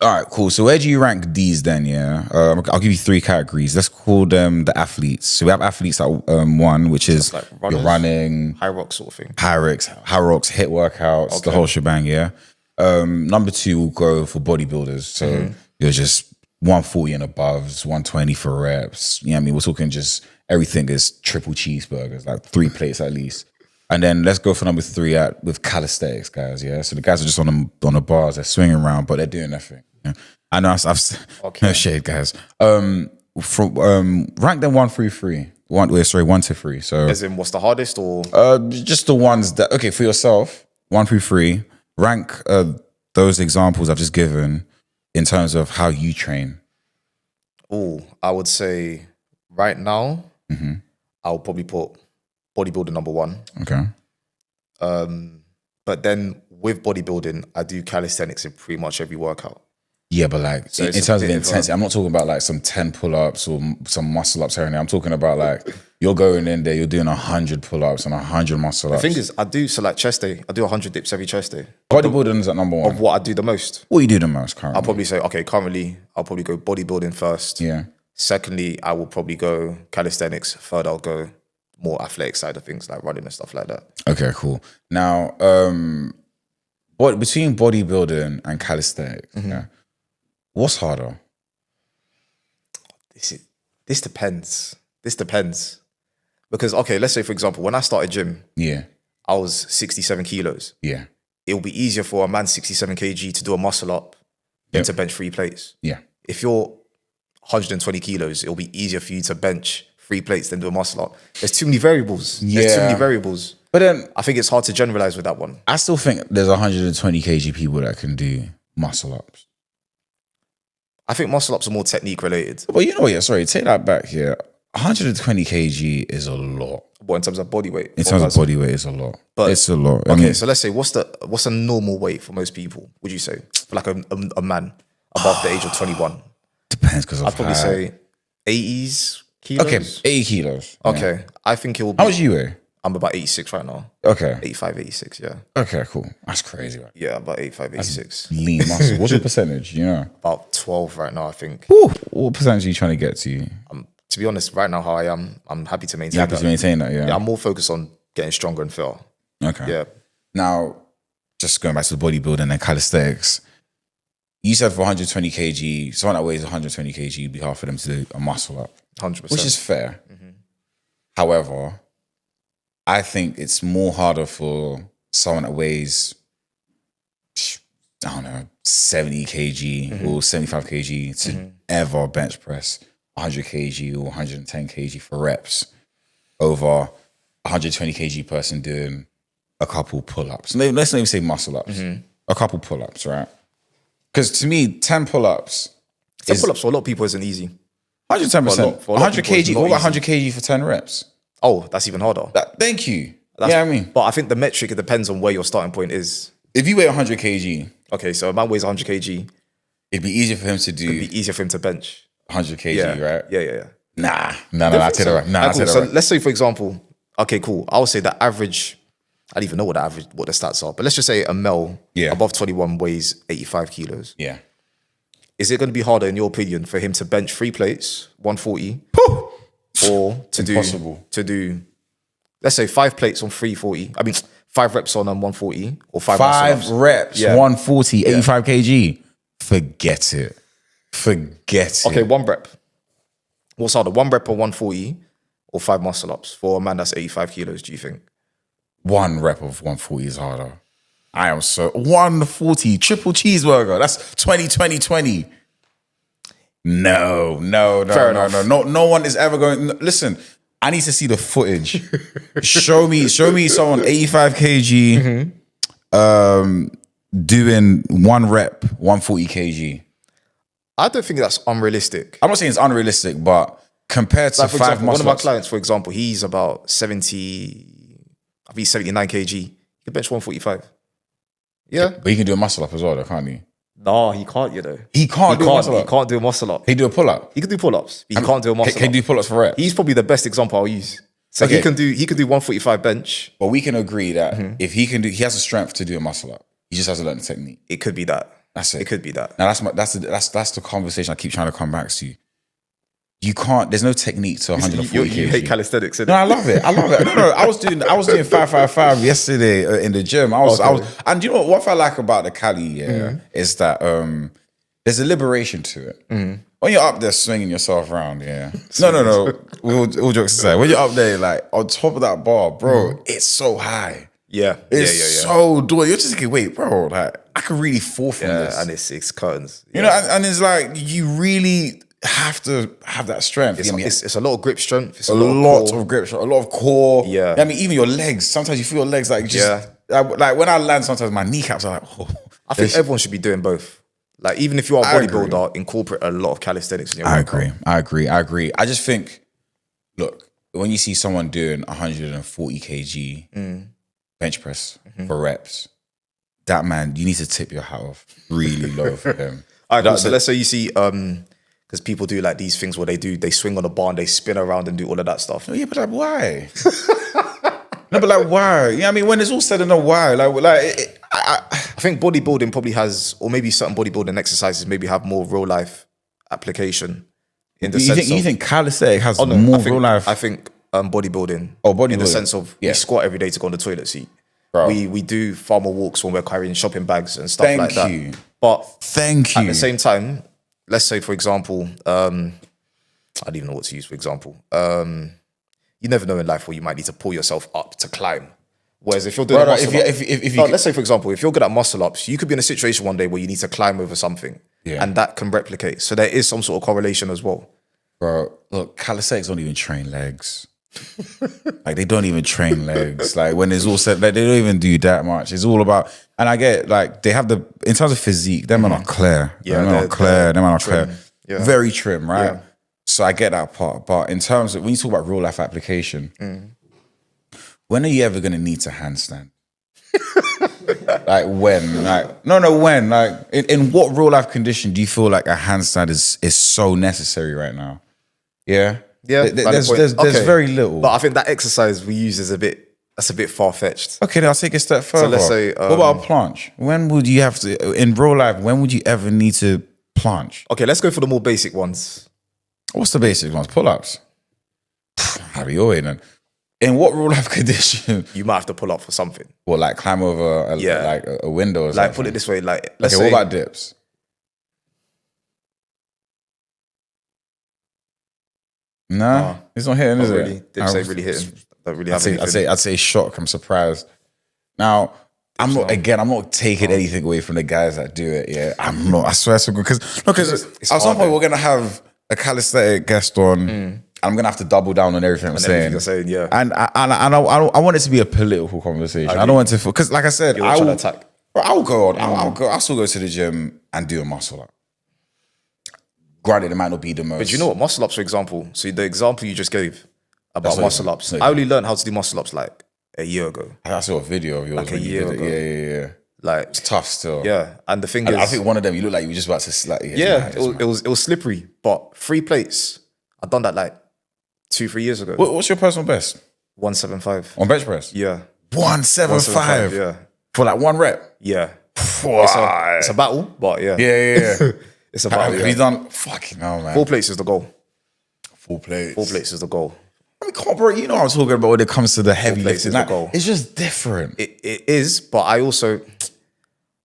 All right, cool. So where do you rank these then? Yeah, I'll give you 3 categories. Let's call them the athletes. So we have athletes at 1, which is like your runners? running, High rock sort of thing. high rocks, HIIT workouts, the whole shebang. Yeah. Number 2 will go for bodybuilders. So you're just 140 and above, 120 for reps. You know what I mean? We're talking just everything is triple cheeseburgers, like 3 plates at least. And then let's go for number 3 with calisthenics guys. Yeah. So the guys are just on the bars, they're swinging around, but they're doing their thing. Yeah? I know I've no shade, guys. Rank them 1 through 3. 1 to 3. So As in, what's the hardest or? just the ones that, okay, for yourself, 1 through 3, rank those examples I've just given in terms of how you train. Oh, I would say right now, I'll probably put bodybuilding number 1. Okay. But then with bodybuilding, I do calisthenics in pretty much every workout. Yeah, but like So in it's a terms of bit of intensity, I'm not talking about like some 10 pull-ups or some muscle-ups here and there. I'm talking about like you're going in there, you're doing 100 pull-ups and 100 muscle-ups. The thing is, I do, so like chest day, I do 100 dips every chest day. Bodybuilding is at number 1. Of what I do the most. What you do the most currently? I'll probably say, okay, currently, I'll probably go bodybuilding first. Yeah. Secondly, I will probably go calisthenics. Third, I'll go more athletic side of things, like running and stuff like that. Okay, cool. Now, between bodybuilding and calisthenics, yeah, what's harder? This depends. Because, okay, let's say, for example, when I started gym, Yeah. I was 67 kilos. Yeah. It'll be easier for a man 67 kg to do a muscle up than to bench 3 plates. Yeah. If you're 120 kilos, it'll be easier for you to bench 3 plates than do a muscle up. There's too many variables. There's too Yeah. many variables. But then I think it's hard to generalize with that one. I still think there's 120 kg people that can do muscle ups. I think muscle ups are more technique related. Well, you know what? Yeah, sorry, take that back here. 120 kg is a lot. But in terms of body weight. In terms of body weight, it's a lot. But it's a lot. I Okay, mean, so let's say what's a normal weight for most people? Would you say for like a man above the age of 21? depends because I'd probably say 80s kilos. okay, 80 kilos. Okay, Yeah. I think it will be. How much you weigh? I'm about 86 right now. Okay. 85, 86, yeah. Okay, cool. That's crazy, right? Yeah, about 85, 86. Lean muscle. What's your percentage? You know? About 12 right now, I think. Woo. What percentage are you trying to get to? To be honest, right now how I am, I'm happy to maintain You happy that. to maintain that, yeah? Yeah, I'm more focused on getting stronger and fitter. Okay. Yeah. Now, just going back to the bodybuilding and calisthenics, you said for 120 kg, someone that weighs 120 kg, it'd be hard for them to do a muscle up, 100%. which is fair. However, I think it's more harder for someone that weighs, I don't know, 70 kg or 75 kg to ever bench press 100 kg or 110 kg for reps over 120 kg person doing a couple pull-ups. Let's not even say muscle-ups. A couple pull-ups, right? Because to me, 10 pull-ups 10 is pull-ups for a lot of people isn't easy. 110%. for a lot of 100 people, it's kg, not what about easy. 100 kg for 10 reps? Oh, that's even harder. Thank you. That's, Yeah, I mean, But I think the metric, it depends on where your starting point is. if you weigh 100 kg, Okay, so a man weighs 100 kg, it'd be easier for him to do it'd be easier for him to bench. 100 kg, Yeah, right? Yeah. Nah, I tell you right. Nah, I Alright, tell cool. you So right. let's say, for example, okay, cool. I would say the average, I don't even know what the stats are, but let's just say a male Yeah. above 21 weighs 85 kilos. Yeah. Is it going to be harder, in your opinion, for him to bench 3 plates, 140, or Impossible. to do, let's say 5 plates on 340? I mean, 5 reps on 140 or 5 5 muscle-ups? reps, Yeah. 140, 85 kg. Forget it. Forget Okay, it. 1 rep. What's harder, 1 rep on 140 or 5 muscle ups for a man that's 85 kilos, do you think? 1 rep of 140 is harder. I am so 140 triple cheeseburger. That's 20. No. Fair enough. No one is ever going. Listen, I need to see the footage. show me someone 85 kg doing 1 rep 140 kg. I don't think that's unrealistic. I'm not saying it's unrealistic, but compared to Like, for 5 example, one muscle of my ups, clients, for example, he's about 70, I think he's 79 kg. He can bench 145. Yeah? but he can do a muscle up as well, though, can't he? No, he can't, you know. He can't do a muscle He up. can't do a muscle up. He do a pull up. He can do pull-ups, but he can't do a muscle Can he up. do pull ups for reps? He's probably the best example I'll use. So Okay. he can do 145 bench. But we can agree that if he can do, he has the strength to do a muscle up. He just has to learn the technique. It could be that. That's it. It could be that. Now that's the conversation I keep trying to come back to. You can't. There's no technique to 140 You kg. hate calisthenics, innit? No, I love it. No. I was doing 555 yesterday in the gym. I was, and you know what I like about the Cali, is that there's a liberation to it. When you're up there swinging yourself around, No. All jokes aside, when you're up there, like on top of that bar, bro, it's so high. Yeah. It's so doing. You're just thinking, wait, bro, like I could really fall from Yeah, this. and it's curtains. You know, and it's like you really have to have that strength. You know what I mean? It's a lot of grip strength. It's a a lot lot of of grip, a lot of core. Yeah. I mean, even your legs. Sometimes you feel your legs like just like when I land. Sometimes my kneecaps are like, oh. I think everyone should be doing both. Like, even if you are a I agree. bodybuilder, incorporate a lot of calisthenics in your I workout. agree. I just think, look, when you see someone doing 140 kg bench press for reps, that man, you need to tip your hat off really low for him. All right, cool. So let's say you see, because people do like these things where they swing on a bar and they spin around and do all of that stuff. Yeah, but like, why? No, but like, why? You know what I mean? When it's all said and done, why? I think bodybuilding probably has, or maybe certain bodybuilding exercises maybe have more real life application in the sense you think calisthenics has no, more I think, real life? I think bodybuilding. bodybuilding. In the sense of we squat every day to go on the toilet seat. Bro. We do farmer walks when we're carrying shopping bags and stuff like that. Thank you. But Thank you. at the same time, let's say, for example, I don't even know what to use for example. You never know in life where you might need to pull yourself up to climb. Whereas if you're doing Brother, muscle if you let's say, for example, if you're good at muscle ups, you could be in a situation one day where you need to climb over something. Yeah. and that can replicate. So there is some sort of correlation as well. Bro, look, calisthenics don't even train legs. Like they don't even train legs. Like when it's all said, like they don't even do that much. It's all about, and I get like they have in terms of physique, them are not clear. Yeah, them are not clear. Them are not trim. clear. Yeah. Very trim, right? Yeah. So I get that part. But in terms of when you talk about real life application, when are you ever gonna need to handstand? Like when? Like no, when? Like in what real life condition do you feel like a handstand is so necessary right now? Yeah. Yeah, There's Okay. very little. But I think that exercise we use is a bit far fetched. Okay, then I'll take a step further. let's say, what about a planche? When would you have to, in real life, when would you ever need to planche? Okay, let's go for the more basic ones. What's the basic ones? Pull-ups. How are you going then? In what real life condition? You might have to pull up for something. Well, like climb over a window or Like something? put it this way, like let's Okay, say what about dips? Nah, it's not hitting, is not it? really. Dips ain't really hitting. Don't really have I'd say shock. I'm surprised. Now, I'm not taking anything away from the guys that do it. Yeah, I'm not. I swear to God, because at some point we're gonna have a calisthenic guest on, and I'm gonna have to double down on everything I'm saying. You're saying, yeah. And I want it to be a political conversation. I don't want to, because like I said, You're trying to attack. I'll go on. I'll still go to the gym and do a muscle up. Granted, it might not be the most. But you know what? Muscle ups, for example. So the example you just gave about not muscle even- ups, not I only learned how to do muscle ups like a year ago. I saw a video of yours Like a when you year did it. ago. Yeah. Like, It's tough still. yeah. And the thing And is, I think one of them, you look like you were just about to slap. yeah, it was slippery. But 3 plates, I've done that like 2-3 years ago. What's your personal best 175. on bench press? Yeah. 175. Yeah. For like one rep. Yeah. Why? It's a battle, but yeah. Yeah. It's a battle. Have Yeah. you done fucking hell, man? 4 plates is the goal. 4 plates. 4 plates is the goal. I mean, come on, bro. You know what I'm talking about when it comes to the heavy plates lifting. is the Like, goal. it's just different. It is, but I also,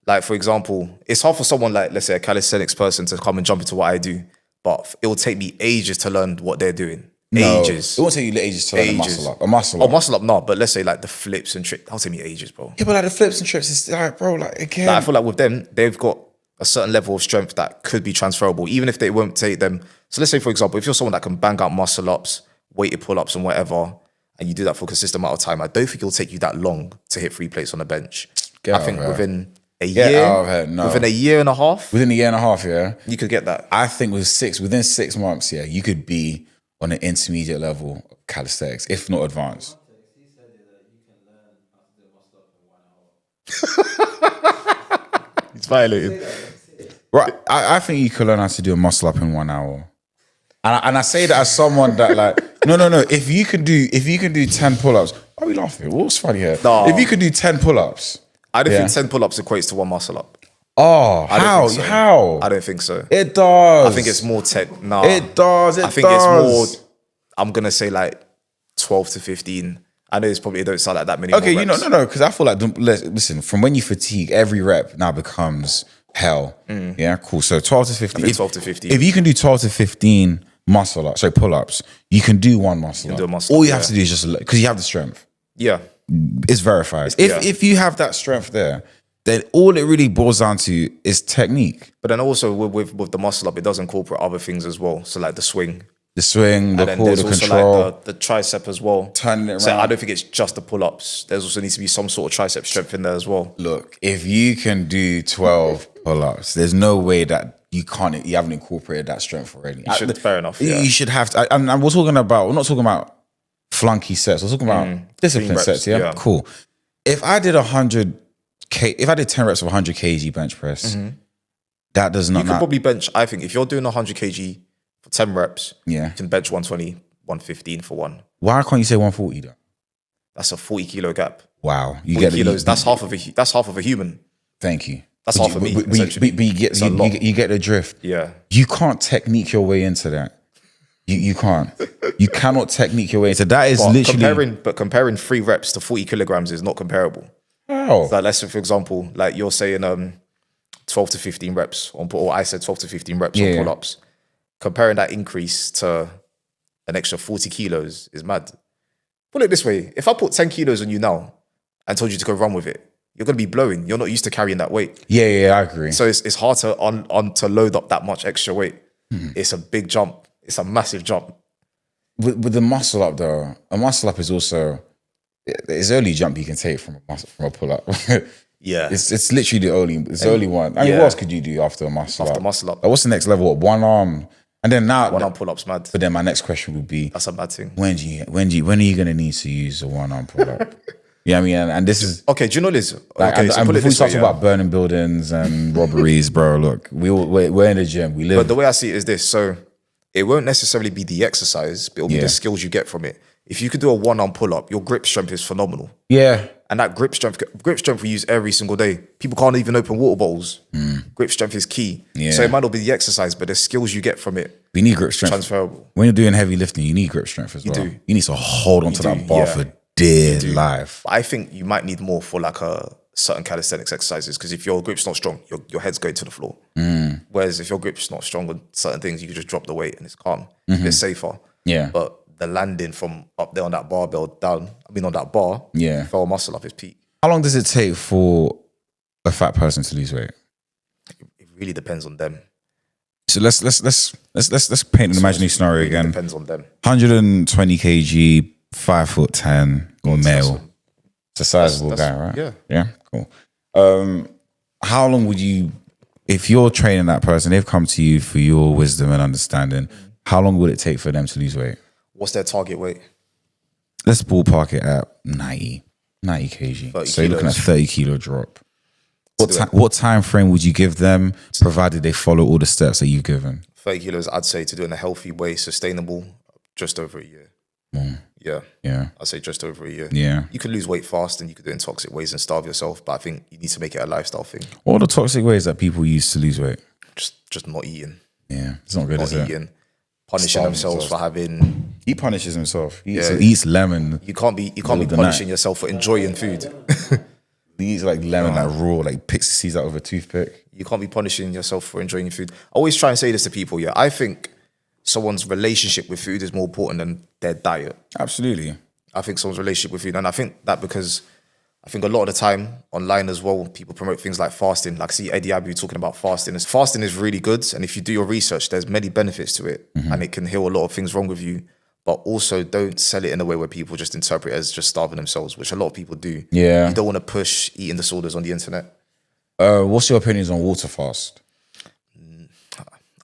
like, for example, it's hard for someone like, let's say, a calisthenics person to come and jump into what I do, but it will take me ages to learn what they're doing. Ages. It won't take you ages to learn a Ages. muscle up. A muscle Oh, up. muscle up, no, but let's say like the flips and tricks, that'll take me ages, bro. Yeah, but like the flips and trips, it's like, bro, like again. Like, I feel like with them, they've got a certain level of strength that could be transferable, even if they won't take them. So let's say, for example, if you're someone that can bang out muscle ups, weighted pull-ups and whatever, and you do that for a consistent amount of time, I don't think it'll take you that long to hit 3 plates on the bench. Get I out think of here. within a Get year, out of here, no. within a year and a half, Within a year and a half, yeah. you could get that. I think within 6 months, yeah, you could be on an intermediate level of calisthenics, if not advanced. He said that you can learn how to do muscle up in 1 hour. It's violated. Right, I think you could learn how to do a muscle up in 1 hour, and I say that as someone that like no. If you can do 10 pull-ups, why are we laughing? What's funny here? No. If you could do 10 pull-ups, I don't Yeah. think 10 pull-ups equates to 1 muscle up. oh, I don't how think so. how I don't think so. it does? I think it's more tech. No, It does. I think it's more. I'm gonna say like 12 to 15. I know it's probably it don't sound like that many. Okay, more you know, reps. no, because I feel like listen, from when you fatigue, every rep now becomes hell. Yeah, cool. So 12 to 15. think 12 to 15. If you can do 12 to 15 muscle ups, so pull-ups, you can do 1 muscle up. do a muscle All up, you have yeah. to do is just because you have the strength. Yeah, It's verified. Yeah. If you have that strength there, then all it really boils down to is technique. but then also with the muscle up, it does incorporate other things as well. So like the swing, The swing, the and then pull, there's the also control. like the tricep as well. Turning it So around. I don't think it's just the pull-ups. There's also needs to be some sort of tricep strength in there as well. Look, if you can do 12 pull-ups, there's no way that you haven't incorporated that strength already. Fair enough. Yeah. You should have to. And we're not talking about flunky sets. We're talking about discipline Clean reps, sets. Yeah? yeah. Cool. If I did 10 reps of 100 kg bench press, that does not. You could probably bench. I think if you're doing 100 kg for 10 reps, Yeah. you can bench 120, 115 for 1. Why can't you say 140 though? That's a 40 kilo gap. Wow, you 40 get kilos. it. That's half of a human. Thank you. That's But half of me, But essentially. you get It's a lot. you get the drift. Yeah. You can't technique your way into that. You can't. You cannot technique your way into that. Is literally Comparing 3 reps to 40 kilograms is not comparable. how. Like let's say, for example, like you're saying 12 to 15 reps on pull, or I said 12 to 15 reps Yeah. on pull-ups. Comparing that increase to an extra 40 kilos is mad. Put it this way, if I put 10 kilos on you now and told you to go run with it, you're going to be blowing. You're not used to carrying that weight. Yeah, I agree. So it's hard to to load up that much extra weight. It's a big jump. It's a massive jump. With the muscle up though, a muscle up is also it's the only jump you can take from a pull up. Yeah, it's literally the only one. I mean, what else could you do after a muscle up? After muscle up. Like, what's the next level? What, one arm, and then now one arm pull ups, mad. But then my next question would be, That's a bad thing. when are you gonna need to use a one arm pull up? Yeah, I mean, and this is okay. Do you know this? like, Okay, and before we start talking about burning buildings and robberies, bro. Look, we're in the gym. We live. But the way I see it is this: so it won't necessarily be the exercise, but it'll be the skills you get from it. If you could do a one arm pull up, your grip strength is phenomenal. Yeah. And that grip strength we use every single day. People can't even open water bottles. Grip strength is key. Yeah. So it might not be the exercise, but the skills you get from it. We need grip strength. Transferable. When you're doing heavy lifting, you need grip strength as well. do. You need to hold onto that bar for dear life. But I think you might need more for like a certain calisthenics exercises, because if your grip's not strong, your head's going to the floor. Whereas if your grip's not strong on certain things, you can just drop the weight and it's calm. It's safer. Yeah. But the landing from up there on that barbell down, on that bar, fell muscle up is peak. How long does it take for a fat person to lose weight? It really depends on them. So let's paint an imaginary scenario again. Depends on them. 120 kg, 5'10", male. It's a sizable guy, right? Yeah. Yeah, cool. How long would you, if you're training that person, they've come to you for your wisdom and understanding, how long would it take for them to lose weight? What's their target weight? Let's ballpark it at 90 kg. So you're looking at 30 kilo drop. What time frame would you give them, provided they follow all the steps that you've given? 30 kilos, I'd say, to do in a healthy way, sustainable, just over a year. Yeah. I'd say just over a year. Yeah. You could lose weight fast and you could do it in toxic ways and starve yourself, but I think you need to make it a lifestyle thing. What are the toxic ways that people use to lose weight? Just not eating. Yeah, it's not good, is it? Eating. Punishing themselves for having... He punishes himself. He eats lemon. You can't be punishing yourself for enjoying food. He eats like lemon, like raw, like picks the seeds out of a toothpick. You can't be punishing yourself for enjoying food. I always try and say this to people, I think someone's relationship with food is more important than their diet. Absolutely. I think someone's relationship with food. And I think that because I think a lot of the time online as well, people promote things like fasting. Like, see Eddie Abu talking about fasting. Fasting is really good. And if you do your research, there's many benefits to it. And it can heal a lot of things wrong with you. But also don't sell it in a way where people just interpret it as just starving themselves, which a lot of people do. Yeah. You don't want to push eating disorders on the internet. What's your opinions on water fast?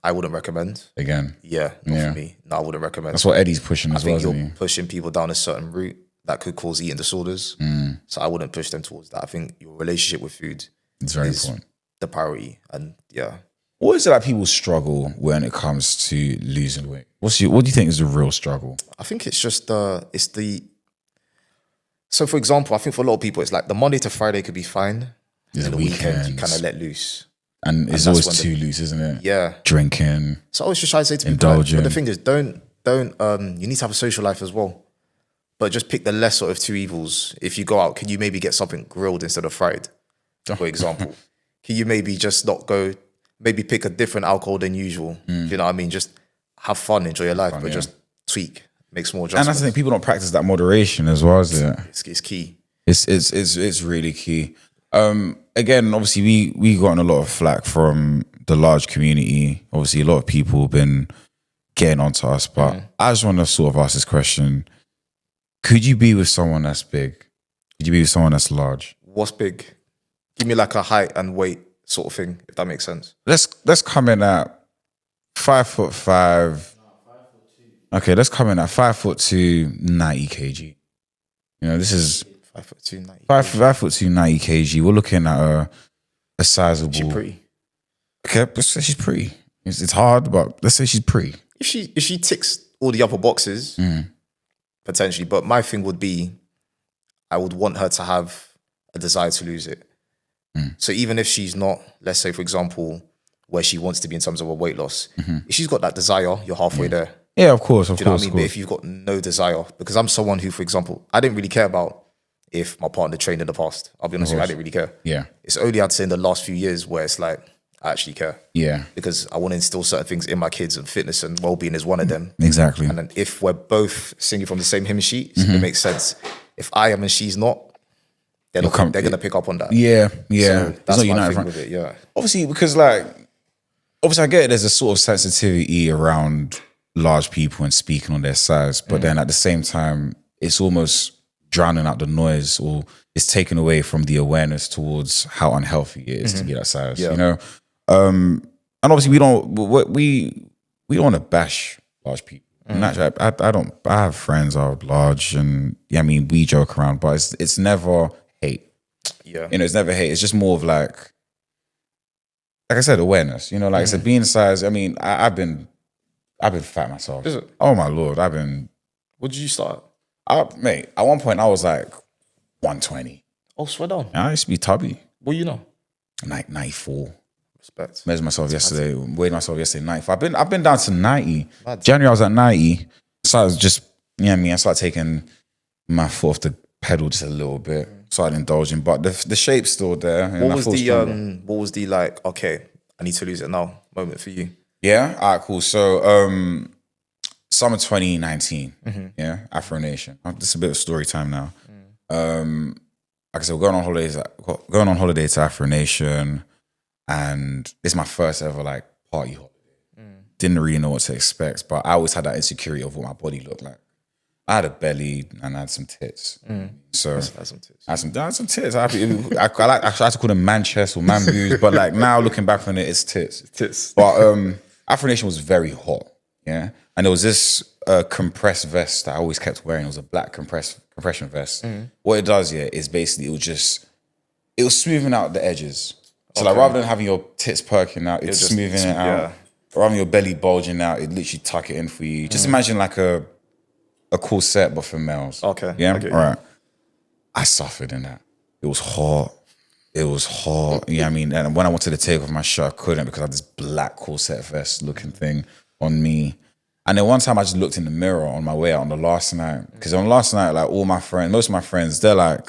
I wouldn't recommend. Again? Yeah, not for me. No, I wouldn't recommend. That's what Eddie's pushing as well, I think you're pushing people down a certain route that could cause eating disorders. So I wouldn't push them towards that. I think your relationship with food is very important. The priority. And what is it that people struggle when it comes to losing weight? What do you think is the real struggle? I think it's just so for example, I think for a lot of people, it's like the Monday to Friday could be fine. And then the weekend you kind of let loose. And it's always too loose, isn't it? Yeah. Drinking. So I always just try to say to people, but the thing is, don't you need to have a social life as well. But just pick the lesser of two evils. If you go out, can you maybe get something grilled instead of fried, for example? Can you maybe just not go, maybe pick a different alcohol than usual? You know what I mean? Just have fun, enjoy your life, but just tweak, make small adjustments. And that's the thing, people don't practice that moderation as well, is it? It's key. It's really key. Again, obviously we gotten a lot of flack from the large community. Obviously a lot of people have been getting onto us, but I just want to sort of ask this question. Could you be with someone that's big? Could you be with someone that's large? What's big? Give me like a height and weight sort of thing, if that makes sense. Let's come in at 5'5". Okay, let's come in at 5'2", 90 kg. You know, this is 5'2", 90. 5'2", 90 kg. We're looking at a sizable. She's pretty. Okay, let's say she's pretty. It's hard, but let's say she's pretty. If she ticks all the other boxes, potentially. But my thing would be, I would want her to have a desire to lose it. So even if she's not, let's say for example, where she wants to be in terms of a weight loss, if she's got that desire, you're halfway there. Yeah, of course, of course. Do you know what I mean? But if you've got no desire, because I'm someone who, for example, I didn't really care about if my partner trained in the past. I'll be honest with you, I didn't really care. Yeah. It's only, I'd say, in the last few years where it's like, I actually care. Yeah. Because I want to instill certain things in my kids, and fitness and well-being is one of them. Exactly. And then if we're both singing from the same hymn sheet, it makes sense. If I am and she's not, they're gonna pick up on that. Yeah. So There's that's no my united thing front. with it. Yeah, Obviously, because like, obviously I get it, there's a sort of sensitivity around large people and speaking on their size, but then at the same time, it's almost drowning out the noise, or it's taken away from the awareness towards how unhealthy it is to be that size. Yeah. You know, and obviously we don't want to bash large people. And actually, I don't. I have friends who are large, and yeah, I mean we joke around, but it's never hate. yeah, You know, it's never hate. It's just more of like I said, awareness. You know, like I said, being size. I mean, I've been fat myself. Is it? Oh my lord, I've been. What did you start? Mate, at one point I was like 120. Oh, swear down. I used to be tubby, Well, you know, like 94. respect. Measured myself yesterday, weighed myself yesterday 94. I've been down to 90. Mad. January I was at 90. So I was just, you know what I mean? I started taking my foot off the pedal just a little bit. Started indulging, but the shape's still there. And What I was feel the stronger. what was the like? Okay, I need to lose it now moment for you. Yeah? All right, cool. So summer 2019, yeah, Afro Nation. This is a bit of story time now. Like I said, we're going on holiday to Afro Nation, and this is my first ever like party holiday. Didn't really know what to expect, but I always had that insecurity of what my body looked like. I had a belly and I had some tits. So That's some tits. I had some tits. I had to call them man chest or man boobs, but like now looking back on it, it's tits. Tits. But Afro Nation was very hot, yeah. And there was this compressed vest that I always kept wearing. It was a black compression vest. What it does, yeah, is basically it was smoothing out the edges. So like rather than having your tits perking out, it's just smoothing it out. yeah. Rather than your belly bulging out, it literally tuck it in for you. Just imagine like a corset but for males. Okay, Yeah. I get you. All right. I suffered in that. It was hot. It was hot. You know what I mean? And when I wanted to take off my shirt, I couldn't because I had this black corset vest looking thing on me. And then one time I just looked in the mirror on my way out on the last night. Because on the last night, like most of my friends, they're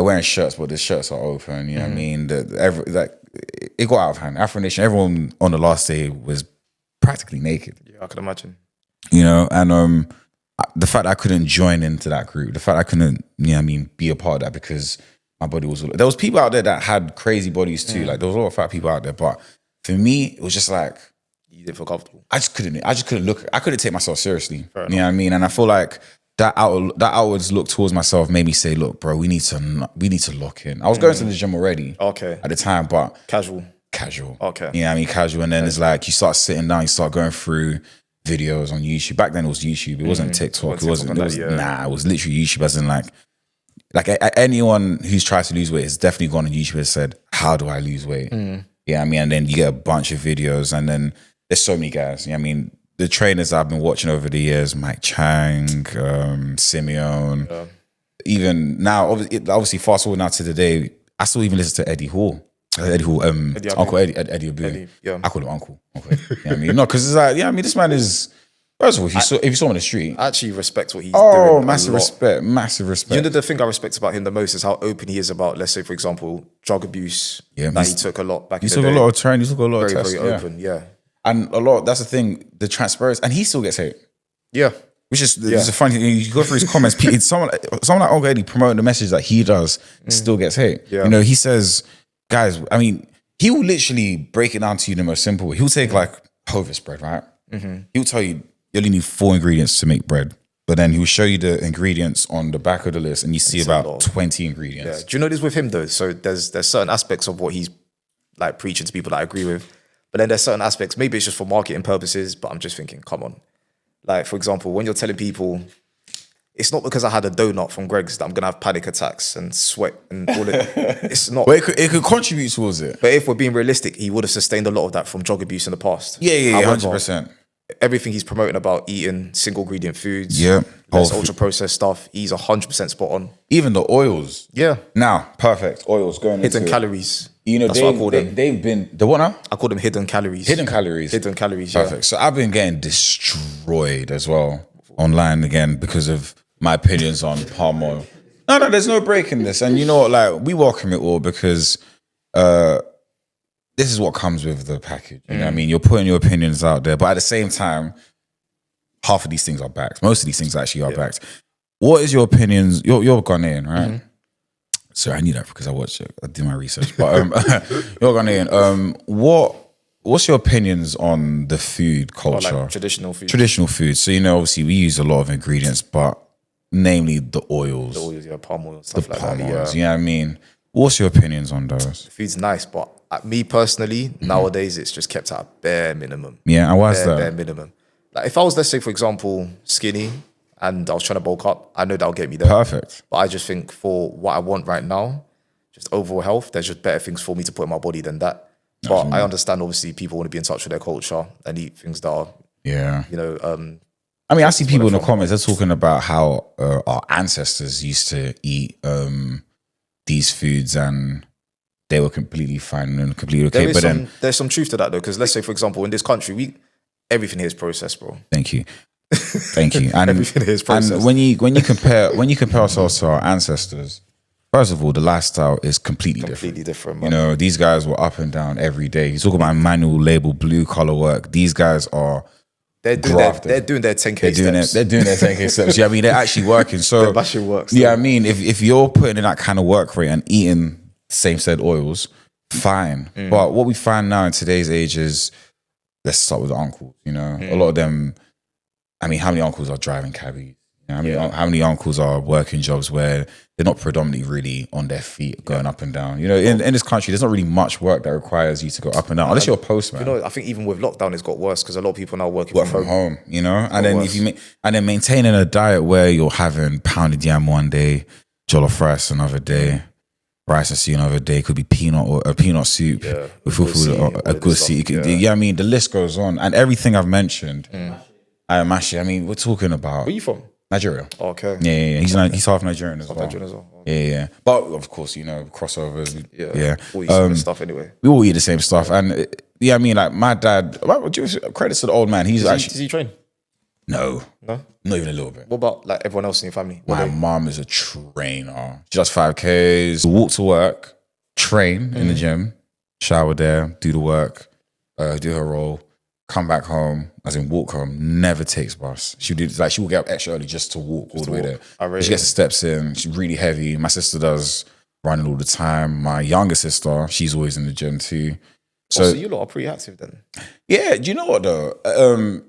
wearing shirts, but the shirts are open. You know what I mean? It got out of hand. Afro Nation, everyone on the last day was practically naked. Yeah, I could imagine. You know, and the fact that I couldn't join into that group, the fact I couldn't, you know what I mean, be a part of that because my body was... There was people out there that had crazy bodies too. Like there was a lot of fat people out there, but for me, it was just like, You didn't feel comfortable. I just couldn't look. I couldn't take myself seriously. You know what I mean? And I feel like that outwards look towards myself made me say, "Look, bro, we need to lock in." I was going to the gym already. Okay. At the time, but Casual. You Okay. know what I mean? Casual, and then it's like you start sitting down, you start going through videos on YouTube. Back then, it was YouTube. It wasn't TikTok. It wasn't. It was literally YouTube. As in like anyone who's tried to lose weight has definitely gone on YouTube and said, "How do I lose weight?" Yeah, I mean, and then you get a bunch of videos, and then there's so many guys. You know what I mean, the trainers I've been watching over the years, Mike Chang, Simeon, even now, obviously fast forward now to the day, I still even listen to Eddie Hall. Uncle Eddie Abu. Yeah. I call him Uncle. Okay. You know what I mean? No, because it's like, yeah, I mean, this man is, first of all, if you saw him on the street. I actually respect what he's doing. Massive respect. You know, the thing I respect about him the most is how open he is about, let's say, for example, drug abuse. Yeah, that he took a lot back in the He day. took a lot of training, he took a lot Very, of tests. very open, yeah. And a lot, that's the thing, the transparency, and he still gets hate. Yeah. Which is it's a funny thing. You go through his comments, someone like Uncle Eddie promoting the message that he does still gets hate. Yeah. You know, he says, guys, I mean, he will literally break it down to you the most simple way. He'll take like Hovis bread, right? He'll tell you only need 4 ingredients to make bread. But then he'll show you the ingredients on the back of the list and you see about 20 ingredients. Yeah. Do you know this with him though? So there's certain aspects of what he's like preaching to people that I agree with. But then there's certain aspects, maybe it's just for marketing purposes, but I'm just thinking, come on. Like, for example, when you're telling people, it's not because I had a donut from Greg's that I'm going to have panic attacks and sweat and all that. It's not. But it could contribute towards it. But if we're being realistic, he would have sustained a lot of that from drug abuse in the past. Yeah, However, 100%. Everything he's promoting about eating single ingredient foods, Yeah. less ultra processed stuff, he's 100% spot on. Even the oils. Yeah. Now, perfect. Oils going Hidden into calories. You know, That's what I call them. they've been, the what now? I call them hidden calories. Hidden calories. Hidden calories, yeah. Perfect. So I've been getting destroyed as well online again because of my opinions on palm oil. No, there's no break in this. And you know what, like, we welcome it all because this is what comes with the package. You know what I mean? You're putting your opinions out there, but at the same time, half of these things are backed. Most of these things actually are backed. What is your opinions? You're Ghanaian, right? Sorry, I knew that because I watched it. I did my research. But you're Ghanaian. What's your opinions on the food culture? Like traditional food. Traditional food. So, obviously we use a lot of ingredients, but namely the oils. The oils, palm oil, stuff like Palm that. oils, Yeah. you know what I mean? What's your opinions on those? Food's nice, but me personally, nowadays it's just kept at a bare minimum. Yeah, and why is that? Bare minimum. Like if I was, let's say, for example, skinny and I was trying to bulk up, I know that'll get me there. Perfect. But I just think for what I want right now, just overall health, there's just better things for me to put in my body than that. But I understand, obviously, people want to be in touch with their culture and eat things that are, Yeah. I mean, I see people in the comments, they're talking about how our ancestors used to eat these foods and they were completely fine and completely okay. But there's some truth to that though, because let's say, for example, in this country, everything here is processed, bro. Thank you. Thank you. And everything here is processed. And when you compare ourselves to our ancestors, first of all, the lifestyle is completely different. Man. These guys were up and down every day. You talk about manual labor, blue collar work. These guys are they're doing their 10K steps. They're doing their 10K steps. Yeah, I mean, they're actually working. So that shit works. Yeah, I mean, if you're putting in that kind of work rate and eating the same said oils, fine. But what we find now in today's age is, let's start with the uncles. A lot of them. I mean, how many uncles are driving cabbies? How many uncles are working jobs where they're not predominantly really on their feet going up and down? In this country, there's not really much work that requires you to go up and down, unless you're a postman. I think even with lockdown, it's got worse because a lot of people now work from home. And then maintaining a diet where you're having pounded yam one day, jollof rice another day, rice and stew another day, could be peanut or a peanut soup with a goosey. I mean, the list goes on, and everything I've mentioned. Mashi, I mean, we're talking about. Where are you from? Nigeria. Oh, okay. Yeah. He's half Nigerian as well. Oh. Yeah. But of course, crossovers. Yeah. All eat same stuff anyway. We all eat the same stuff, and I mean, like my dad. Credits to the old man. Does he train? No, not even a little bit. What about like everyone else in your family? My mom is a trainer. She does 5Ks, walk to work, train in the gym, shower there, do the work, do her role. Come back home, as in walk home, never takes bus. She will get up extra early just to walk all the way there. She gets the steps in, she's really heavy. My sister does running all the time. My younger sister, she's always in the gym too. So you lot are pretty active then? Yeah, do you know what though?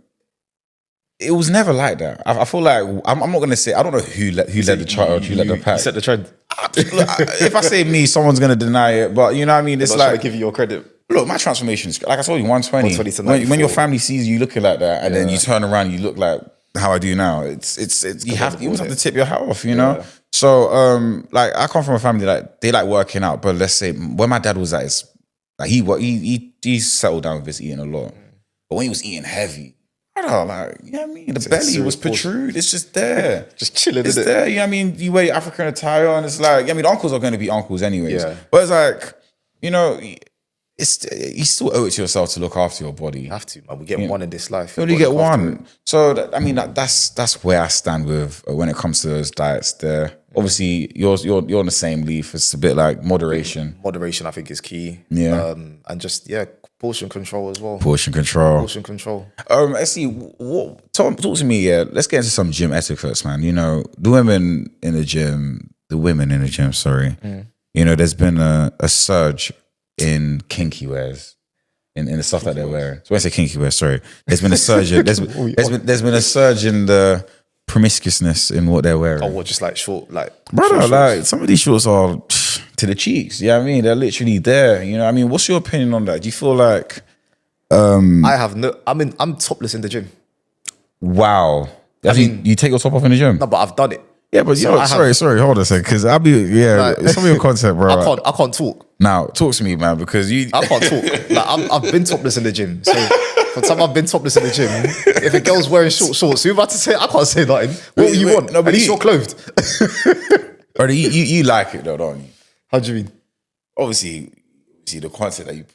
It was never like that. I feel like, I'm not going to say, I don't know who led the child, who led the pack. You set the trend. If I say me, someone's going to deny it, but you know what I mean? It's like, to give you your credit. Look, my transformation is, like I told you, 120. 120 to when your family sees you looking like that, and then you turn around, you look like how I do now. You always have to tip your hat off, you know. So, like I come from a family like they like working out, but let's say when my dad was at his, like he settled down with his eating a lot, but when he was eating heavy, you know what I mean? The belly was protrude. It's just there, just chilling. It's there. You know what I mean? You wear your African attire, and it's like, I mean, uncles are going to be uncles anyways. But it's like, you still owe it to yourself to look after your body. You have to, man. We get one in this life. You only get one. So that's where I stand with when it comes to those diets. There, obviously, you're on the same leaf. It's a bit like moderation. Moderation, I think, is key. Yeah, and just portion control as well. Portion control. Let's see. Talk to me. Yeah, let's get into some gym etiquettes, man. The women in the gym. Sorry. There's been a surge in kinky wears, in the stuff that they're wearing. So when I say kinky wear, sorry, there's been a surge. There's been a surge in the promiscuousness in what they're wearing. Oh, what, just like short, like brother, short like some of these shorts are to the cheeks. Yeah, I mean they're literally there. I mean, what's your opinion on that? Do you feel like? I'm topless in the gym. Wow. You take your top off in the gym? No, but I've done it. Yeah, but sorry, hold on a second, because some of your content, bro. I can't talk. Now, talk to me, man, because I can't talk. Like I've been topless in the gym. So for the time I've been topless in the gym, if a girl's wearing short shorts, you're about to say I can't say nothing. What do you want? No, but at least you're clothed. Or you like it though, don't you? How do you mean? Obviously, the content that you.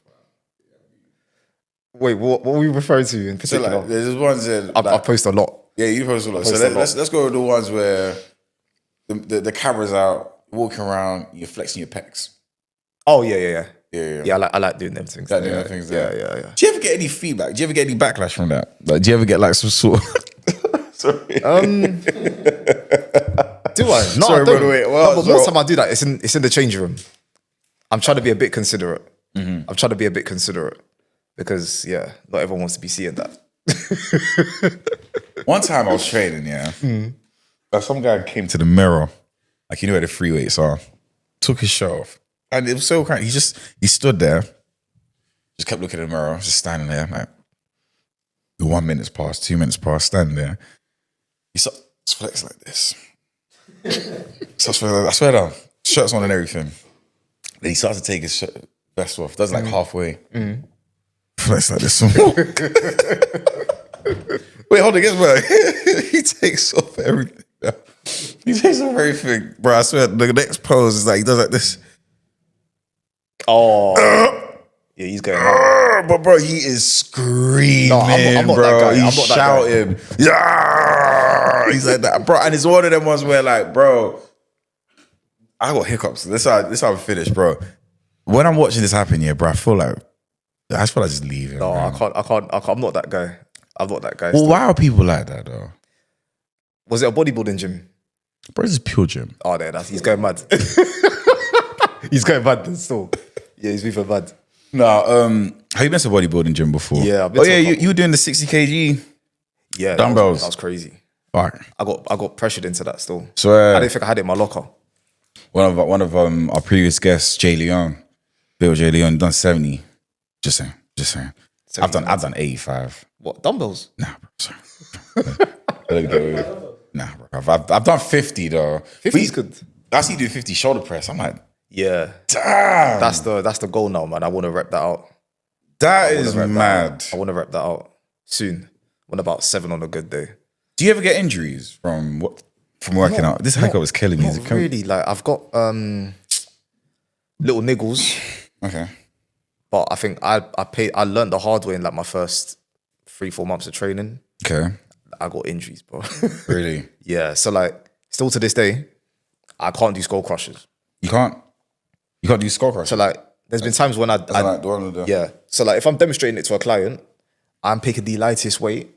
Wait, what were you referring to in particular? So there's ones that I post a lot. Yeah, you post a lot. So let's go with the ones where the camera's out, walking around, you're flexing your pecs. Oh yeah. I like doing them things. Yeah. Do you ever get any feedback? Do you ever get any backlash from that? Like, do you ever get like some sort of... Sorry. Do No, Sorry, I don't. bro, wait, No, well, but so- most time I do that, it's in the changing room. I'm trying to be a bit considerate. I'm trying to be a bit considerate because not everyone wants to be seeing that. One time I was training, some guy came to the mirror, like you know where the free weights are, took his shirt off, and it was so crazy. He stood there, just kept looking in the mirror, just standing there, like 1 minute's passed, 2 minutes passed, standing there. He starts flex like this. I swear down, shirt's on and everything. Then he starts to take his vest off, does like halfway. Flex like this. Wait, hold on, guess what? He takes off everything. He takes off everything. Bro, I swear, the next pose is like, he does like this. Oh, yeah, he's going hard. But bro, he is screaming, No, I'm not bro. that guy. He's I'm not that guy. shouting. Yeah, he's like that, bro. And it's one of them ones where like, bro, I got hiccups. This how I'm finished, bro. When I'm watching this happen, bro, I just feel like just leave him. No, man. I can't. I'm not that guy. I'm not that guy. Well, still. why are people like that though? Was it a bodybuilding gym? Bro, this is pure gym. Oh, there, he's going mad. He's going mad still. Yeah, he's moving mad. No, have you been to a bodybuilding gym before? Yeah, I've been Oh to a yeah, couple. you were doing the 60 kg Yeah, dumbbells. That was crazy. Fuck. I got pressured into that still. So I didn't think I had it in my locker. one of our previous guests, Jay Leon, Bill J Leon, done 70. Just saying. I've done 85. What, dumbbells? Nah, bro. Sorry. Nah, bro. I've done 50 though. 50 is good. I see you do 50 shoulder press. I'm like, Yeah. damn. That's the goal now, man. I want to rep that out. That is mad. I want to rep that out soon. When about 7 on a good day. Do you ever get injuries from working out? This hiccup was killing me. Not really. Like I've got little niggles, Okay. but I think I learned the hard way in like my first 3-4 months of training. Okay. I got injuries, bro. Really? Yeah. So like, still to this day, I can't do skull crushes. You can't do skull crush. So like, there's been times when like the one with the- yeah. So like, if I'm demonstrating it to a client, I'm picking the lightest weight.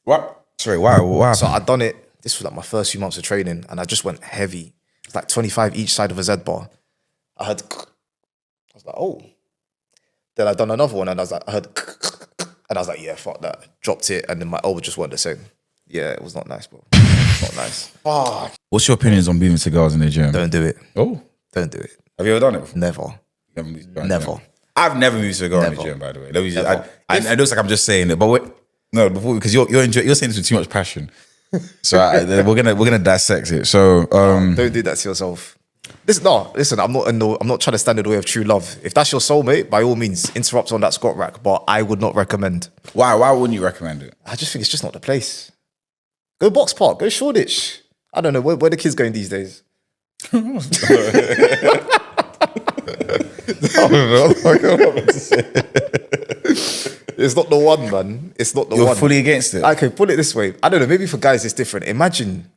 What? Sorry, why? What So happened? I done it. This was like my first few months of training, and I just went heavy. It's like 25 each side of a Z bar. I was like, oh. Then I done another one, and I heard, and I was like, yeah, fuck that. Dropped it, and then my elbow just weren't the same. Yeah, it was not nice, bro. Not nice. Fuck. What's your opinions on moving cigars in the gym? Don't do it. Oh, Don't do it. have you ever done it before? Never. You haven't moved a cigar in the Never. gym? I've never moved a cigar in the Never. gym, by the way. Let me just, Never. it looks like I'm just saying it, but wait, no, before because you're saying this with too much passion. So we're gonna dissect it. So Don't do that to yourself. Listen, I'm not trying to stand in the way of true love. If that's your soulmate, by all means, interrupt on that squat rack, but I would not recommend. why wouldn't you recommend it? I just think it's just not the place. Go Box Park, go Shoreditch. I don't know, where the kids going these days? I don't know what to say. It's not the one, man. It's not the You're one. fully against it. Okay, put it this way. I don't know, maybe for guys it's different. Imagine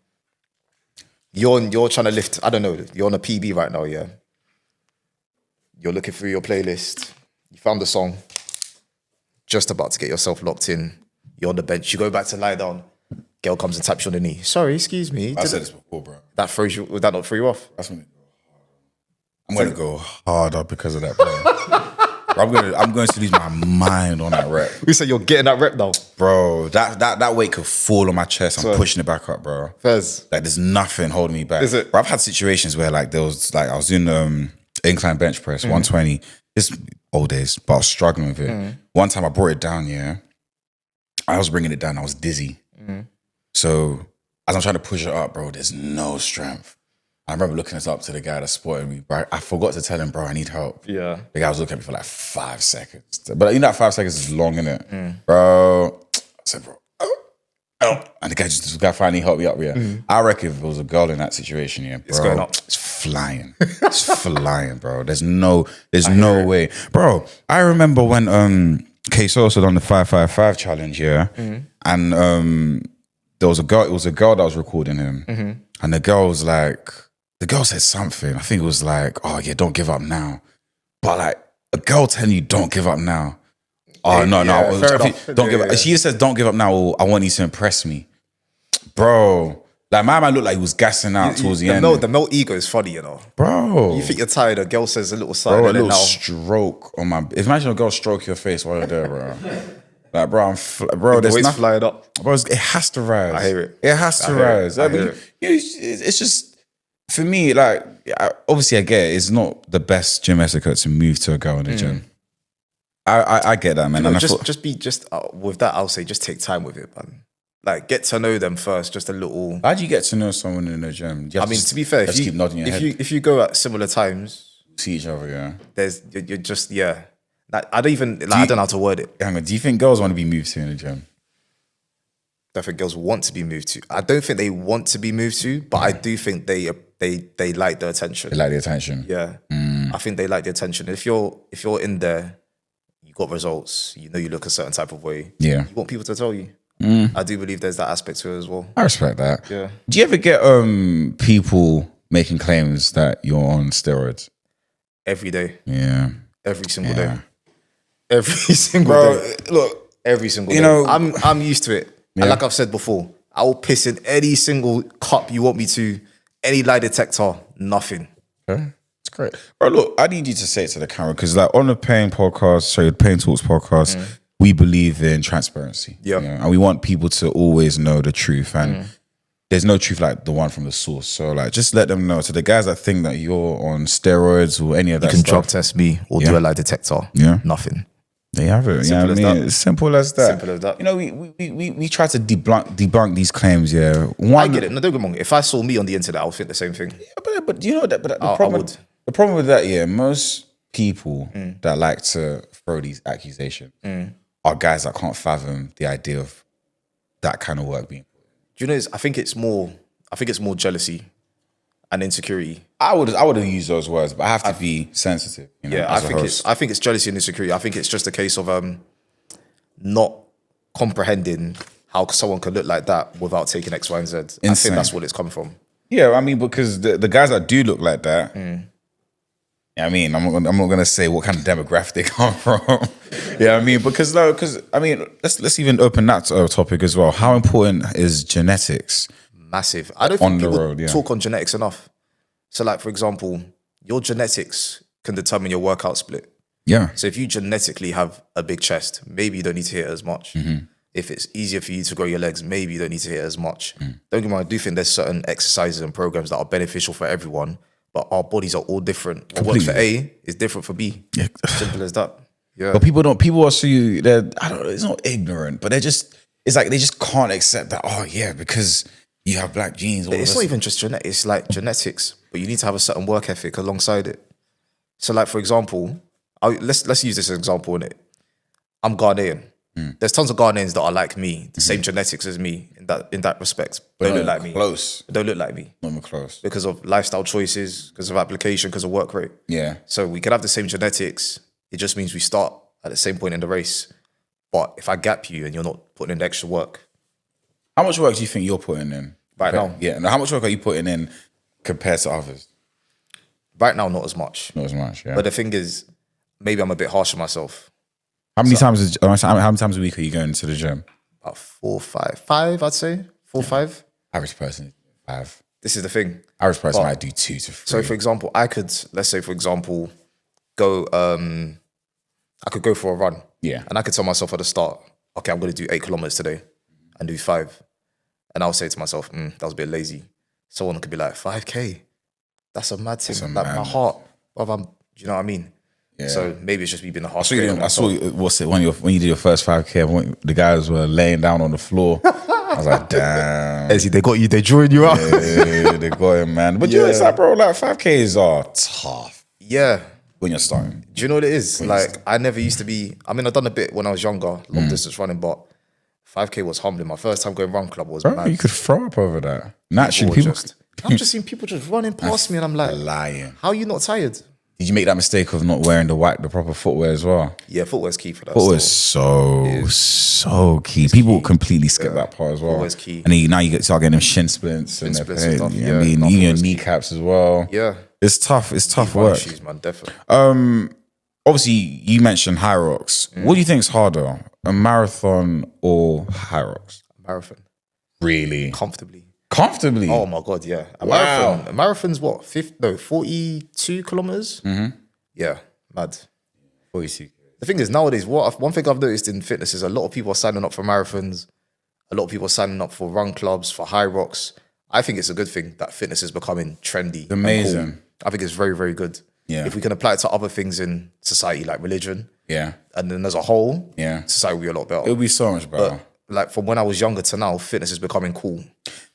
you're trying to lift, I don't know, you're on a PB right now, yeah? You're looking through your playlist. You found the song. Just about to get yourself locked in. You're on the bench. You go back to lie down. Girl comes and taps you on the knee. Sorry, excuse me. I said this before, bro. That throws you, would that not throw you off? That's when I'm gonna go harder because of that, bro. I'm going to lose my mind on that rep, We said you're getting that rep now. bro. That weight could fall on my chest. I'm pushing it back up, bro. Fez. Like there's nothing holding me back. Is it? Bro, I've had situations where like there was like I was doing incline bench press 120. This old days, but I was struggling with it. One time I brought it down. Yeah, I was bringing it down. I was dizzy. So as I'm trying to push it up, bro, there's no strength. I remember looking up to the guy that spotted me, bro. I forgot to tell him, bro, I need help. Yeah. The guy was looking at me for like 5 seconds. But you know that 5 seconds is long, innit? Bro, I said, bro, oh. And the guy finally helped me up, yeah. I reckon if it was a girl in that situation, yeah, bro, It's going up. It's flying. It's flying, bro. There's no way. Bro, I remember when K-Sosa done the 555 challenge, yeah. And there was a girl, it was a girl that was recording him. And the girl said something. I think it was like, oh yeah, don't give up now. But like a girl telling you don't give up now. Oh no, fair I think, enough. don't give Yeah, up. yeah. She just says don't give up now, or I want you to impress me. Bro, Like my man looked like he was gassing out towards the end. The male ego is funny, you know. Bro. You think you're tired, a girl says a little sigh, Bro, a and then little now stroke on my. Imagine a girl stroke your face while you're there, bro. Like, bro, bro, there's voice nothing. flying up. Bro, it has to rise. I hear it. It has to I hear it. rise. I I mean, hear it. it's just for me. Like, obviously, I get it. It's not the best gym etiquette to move to a girl in the gym. I get that, man. You know, And just with that, I'll say just take time with it, man. Like get to know them first, just a little. how do you get to know someone in the gym? I mean, to be fair, just keep nodding your head. if you go at similar times, See each other, yeah. you're just Like, I don't know how to word it. Hang on, do you think girls want to be moved to in the gym? I think girls want to be moved to. I don't think they want to be moved to, but I do think they like the attention. They like the attention. Yeah, I think they like the attention. If you're in there, you got results. You know you look a certain type of way. Yeah. You want people to tell you. I do believe there's that aspect to it as well. I respect that. Yeah. Do you ever get people making claims that you're on steroids? Every day, Yeah. every single day, every single Bro, day, look, every single you day. know- I'm used to it. And like I've said before, I will piss in any single cup you want me to, any lie detector, nothing. okay. It's great. Bro, look, I need you to say it to the camera because like on the PainTalks podcast, we believe in transparency. Yeah. You know, and we want people to always know the truth. And there's no truth like the one from the source. So like just let them know. To the guys that think that you're on steroids or any of that You can stuff. drug test me or do a lie detector. Yeah. Nothing. They have it. You know what I Simple as mean? that. It's simple as that. Simple as that. You know, we try to debunk these claims, yeah. I get it. No, don't get me wrong. If I saw me on the internet, I would think the same thing. But you know that. But I would. the problem with that, yeah, most people that like to throw these accusations are guys that can't fathom the idea of that kind of work being. Do you know? I think it's more jealousy and insecurity. I would have used those words, but I have to be sensitive. You know, Yeah, as a host. I think it's jealousy and insecurity. I think it's just a case of not comprehending how someone could look like that without taking X, Y, and Z. I Insane. think that's what it's come from. Yeah, I mean, because the guys that do look like that, I mean, I'm not gonna say what kind of demographic they come from. Yeah, I mean, because I mean, let's even open that topic as well. How important is genetics? Massive. I don't On think the people road, yeah. talk on genetics enough. So, like for example, your genetics can determine your workout split. Yeah, So if you genetically have a big chest, maybe you don't need to hit as much. If it's easier for you to grow your legs, maybe you don't need to hit as much. Don't get me wrong, I do think there's certain exercises and programs that are beneficial for everyone, but our bodies are all different. What works for A is different for B. Simple as that. Yeah. but people are so they're I don't know. It's not ignorant, but it's like they just can't accept that. Oh yeah, because you have black genes. It's not even just genetics, it's like genetics, but you need to have a certain work ethic alongside it. So like, for example, let's use this as an example, innit? I'm Ghanaian. There's tons of Ghanaians that are like me, the same genetics as me in that respect. Don't look like me. Close, Don't look like me not even close. because of lifestyle choices, because of application, because of work rate. Yeah, So we could have the same genetics. It just means we start at the same point in the race. But if I gap you and you're not putting in the extra work, how much work do you think you're putting in Right now? Yeah, now how much work are you putting in compared to others? right now, not as much. Not as much. Yeah. But the thing is, maybe I'm a bit harsh on myself. How many times a week are you going to the gym? About 4, 5, 5, I'd say 4, 5. Average person, 5. This is the thing. Average person But- might do 2 to 3. So, for example, let's say, for example, go. I could go for a run. Yeah. And I could tell myself at the start, okay, I'm going to do 8 kilometers today, and do 5. And I'll say to myself, that was a bit lazy. Someone could be like, 5K. That's a mad thing. a Like my mad- heart, do you know what I mean? Yeah. So maybe it's just me being a harsh. I critic on saw myself. what's it when you did your first 5K, the guys were laying down on the floor. I was like, damn. Ezzy, they got you. They're drawing you out. Yeah, they got him, man. But you know, it's like, bro, like 5Ks are tough Yeah. when you're starting. Do you know what it is? Like, I never used to be. I mean, I've done a bit when I was younger, long distance running, but 5K was humbling. My first time going run club was Bro, mad. you could throw up over that. Naturally, People people I'm just seeing people just running past me, and I'm like, lying. how are you not tired? Did you make that mistake of not wearing the proper footwear as well? Yeah, footwear's key for that. Footwear's still. so key. People completely skip that part as well. Footwear's key. And then now you start getting them shin splints and splints their and pain. stuff, You know what I yeah, mean, nothing even your was key. kneecaps as well. Yeah. It's tough. It's tough Running work. shoes, man, definitely. Obviously, you mentioned high rocks. What do you think is harder, a marathon or high rocks? Marathon. Really Comfortably. Comfortably. Oh my God, yeah. A marathon's what? 42 kilometers? Yeah, mad. 42. The thing is, nowadays, one thing I've noticed in fitness is a lot of people are signing up for marathons. A lot of people are signing up for run clubs, for high rocks. I think it's a good thing that fitness is becoming trendy. and Amazing. cool. I think it's very, very good. Yeah. If we can apply it to other things in society, like religion, Yeah. and then as a whole, Yeah. society will be a lot better. It'll be so much better. Like from when I was younger to now, fitness is becoming cool.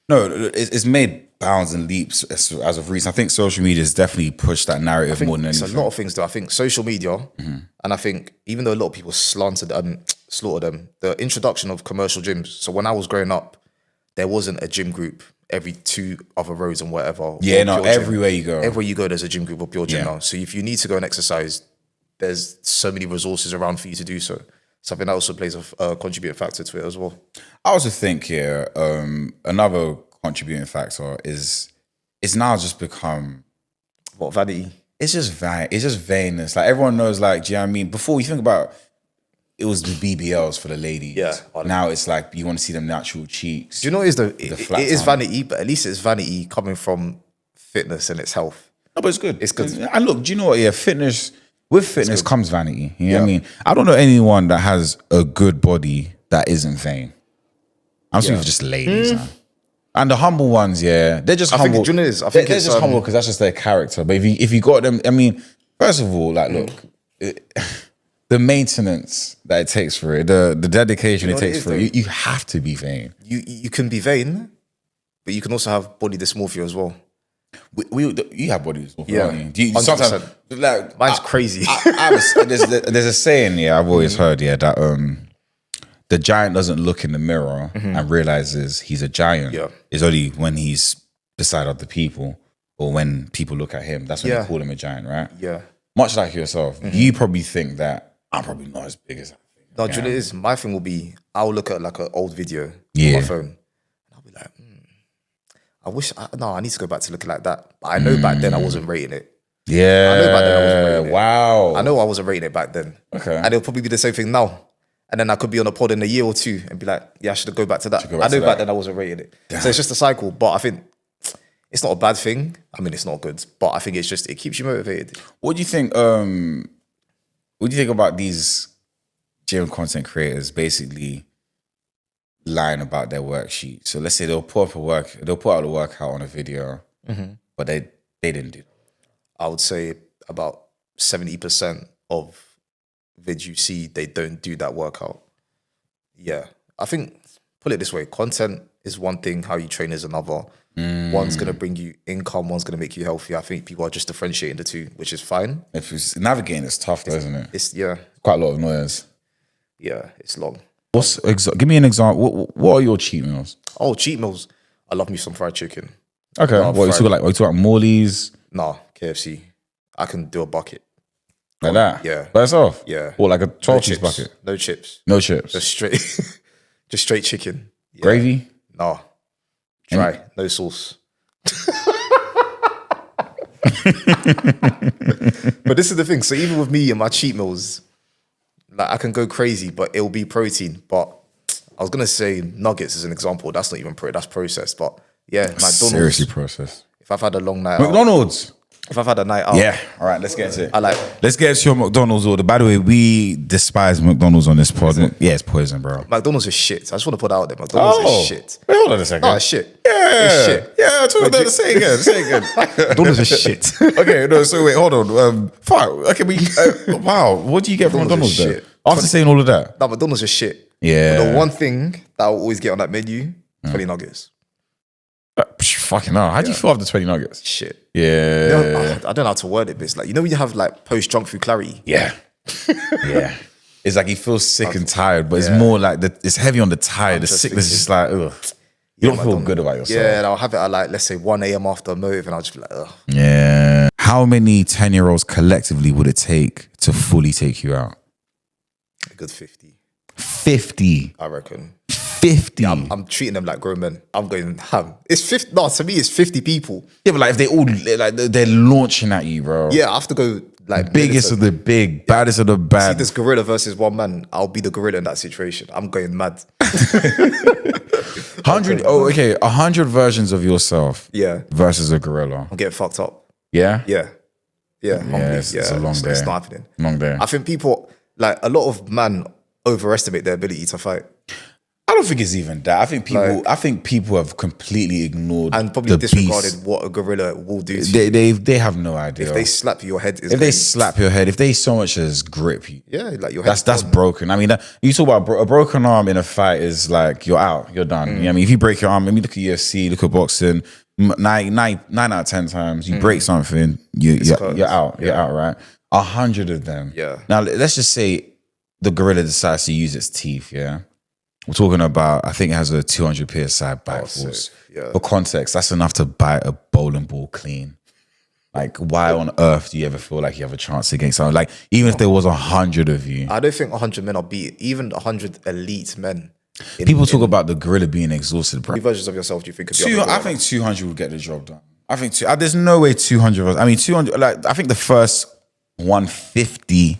No, it's made bounds and leaps as of recent. I think social media has definitely pushed that narrative more than It's anything. a lot of things though. I think social media, and I think even though a lot of people slaughtered them, the introduction of commercial gyms. So when I was growing up, there wasn't a gym group every 2 other roads and whatever. Yeah, or no, Pure Gym. everywhere you go. Everywhere you go, there's a gym group or Pure Gym Yeah. now. So if you need to go and exercise, there's so many resources around for you to do so. Something that also plays a contributing factor to it as well. I also think here, another contributing factor is it's now just become, What, vanity? it's just vainness. Like everyone knows, like, do you know what I mean? Before you think about it was the BBLs for the ladies. Yeah. Now it's like you want to see them natural cheeks. Do you know what it is though? It flat is tongue. vanity, but at least it's vanity coming from fitness and its health. No, but it's good. It's good. And look, do you know what? Yeah, with fitness comes vanity. You know what I Yeah. mean? I don't know anyone that has a good body that isn't vain. I'm speaking for just ladies, man. And the humble ones, yeah, they're just I think humble. do you know what it is? I They're think it's just humble because that's just their character. But if you got them, I mean, first of all, like, look, the maintenance that it takes for it, the dedication You know it what it takes is, for it, you have to be vain. you can be vain, but you can also have body dysmorphia as well. You have body dysmorphia, Yeah, don't you? Do you 100%. sometimes like Mine's crazy. there's a saying, yeah, I've always heard, yeah, that the giant doesn't look in the mirror and realizes he's a giant. Yeah. It's only when he's beside other people or when people look at him, that's when Yeah. they call him a giant, right? Yeah. Much like yourself, you probably think that I'm probably not as big as I think. No, do you know what it is? My thing will be, I'll look at like an old video on Yeah. my phone. And I'll be like, I need to go back to looking like that. But I know back then I wasn't rating it. Yeah. I know back then I wasn't rating it. Wow. I know I wasn't rating it back then. Okay. And it'll probably be the same thing now. And then I could be on a pod in a year or two and be like, yeah, I should go back to that. go back I know to back that. then I wasn't rating it. So it's just a cycle. But I think it's not a bad thing. I mean, it's not good. But I think it's just, it keeps you motivated. What do you think? What do you think about these gym content creators basically lying about their worksheet? So let's say they'll put out a workout on a video, but they didn't do it. I would say about 70% of vids you see, they don't do that workout. Yeah. I think, put it this way, content is one thing, how you train is another. One's going to bring you income, one's going to make you healthy. I think people are just differentiating the two, which is fine. If it's navigating, it's tough, though, isn't it? It's, yeah, Quite a lot of noise. yeah, it's long. Give me an example. What are your cheat meals? Oh, cheat meals. I love me some fried chicken. Okay, Love what you fried- talking about Morley's Nah, KFC. I can do a bucket. like that? Yeah. By itself? Yeah. Or like a No 12-piece chips. bucket? No chips. No chips. Just straight, just straight chicken. Yeah. Gravy? Nah. Dry. No sauce. But this is the thing. So even with me and my cheat meals, like I can go crazy, but it'll be protein. But I was gonna say nuggets as an example. That's not even that's processed. But yeah, McDonald's. Seriously processed. If I've had a long night out, McDonald's? if I've had a night out, Yeah. All right, let's get into it. I like Let's get to your McDonald's order. By the way, we despise McDonald's on this pod. Yeah, it's poison, bro. McDonald's is shit. I just want to put that out there. McDonald's is shit. Wait, hold on a second. No, it's shit. Yeah. It's shit. Yeah, talk about say again. Say again. McDonald's is shit. Okay, no, so wait, hold on. Fuck. Okay, wow. What do you get from McDonald's McDonald's is then? shit. After saying all of that? No, McDonald's is shit. Yeah. But the one thing that I'll always get on that menu, 20 nuggets. Fucking hell. How do you feel after 20 nuggets? Shit. Yeah. I don't know how to word it, but it's like, you know when you have like post-drunk food clarity? Yeah. Yeah. It's like he feels sick and tired, but it's more like it's heavy on the tired. The just sickness is just like, ugh. You don't feel good about yourself. Yeah, and I'll have it at like, let's say 1 a.m. after a motive, and I'll just be like, ugh. Yeah. How many 10-year-olds collectively would it take to fully take you out? A good 50. 50. I reckon. 50. I'm treating them like grown men. I'm going ham. It's 50. No, to me, it's 50 people. Yeah, but like if they all like they're launching at you, bro. Yeah, I have to go like Biggest militant. of the big, baddest of the See bad. this gorilla versus one man. I'll be the gorilla in that situation. I'm going mad. 100. Oh, okay. 100 versions of yourself. Yeah. Versus a gorilla. I'm getting fucked up. Yeah. Yeah. Yeah. Humbly. it's a long day. It's not happening. Long day. I think people, like a lot of men overestimate their ability to fight. I don't think it's even that. I think people have completely ignored And probably the disregarded beast. what a gorilla will do to you. They have no idea. If they slap you, your head is If they going- slap your head, if they so much as grip you, yeah, like your head. that's broken. I mean, you talk about a broken arm in a fight is like you're out, you're done. You know what I mean, if you break your arm, I mean, look at UFC, look at boxing. 9 out of 10 times you break something, you're out. You're out, right? 100 of them. Yeah. Now let's just say the gorilla decides to use its teeth. Yeah. We're talking about, I think it has a 200 psi bite force. sick. Yeah. For context, that's enough to bite a bowling ball clean. Like, why on earth do you ever feel like you have a chance against someone? Like, even if there was 100 of you. I don't think 100 men are beat. Even 100 elite men. People talk about the gorilla being exhausted, bro. How many versions of yourself do you think could be? I think 200 would get the job done. I think there's no way 200 of us. I mean, 200, like, I think the first 150,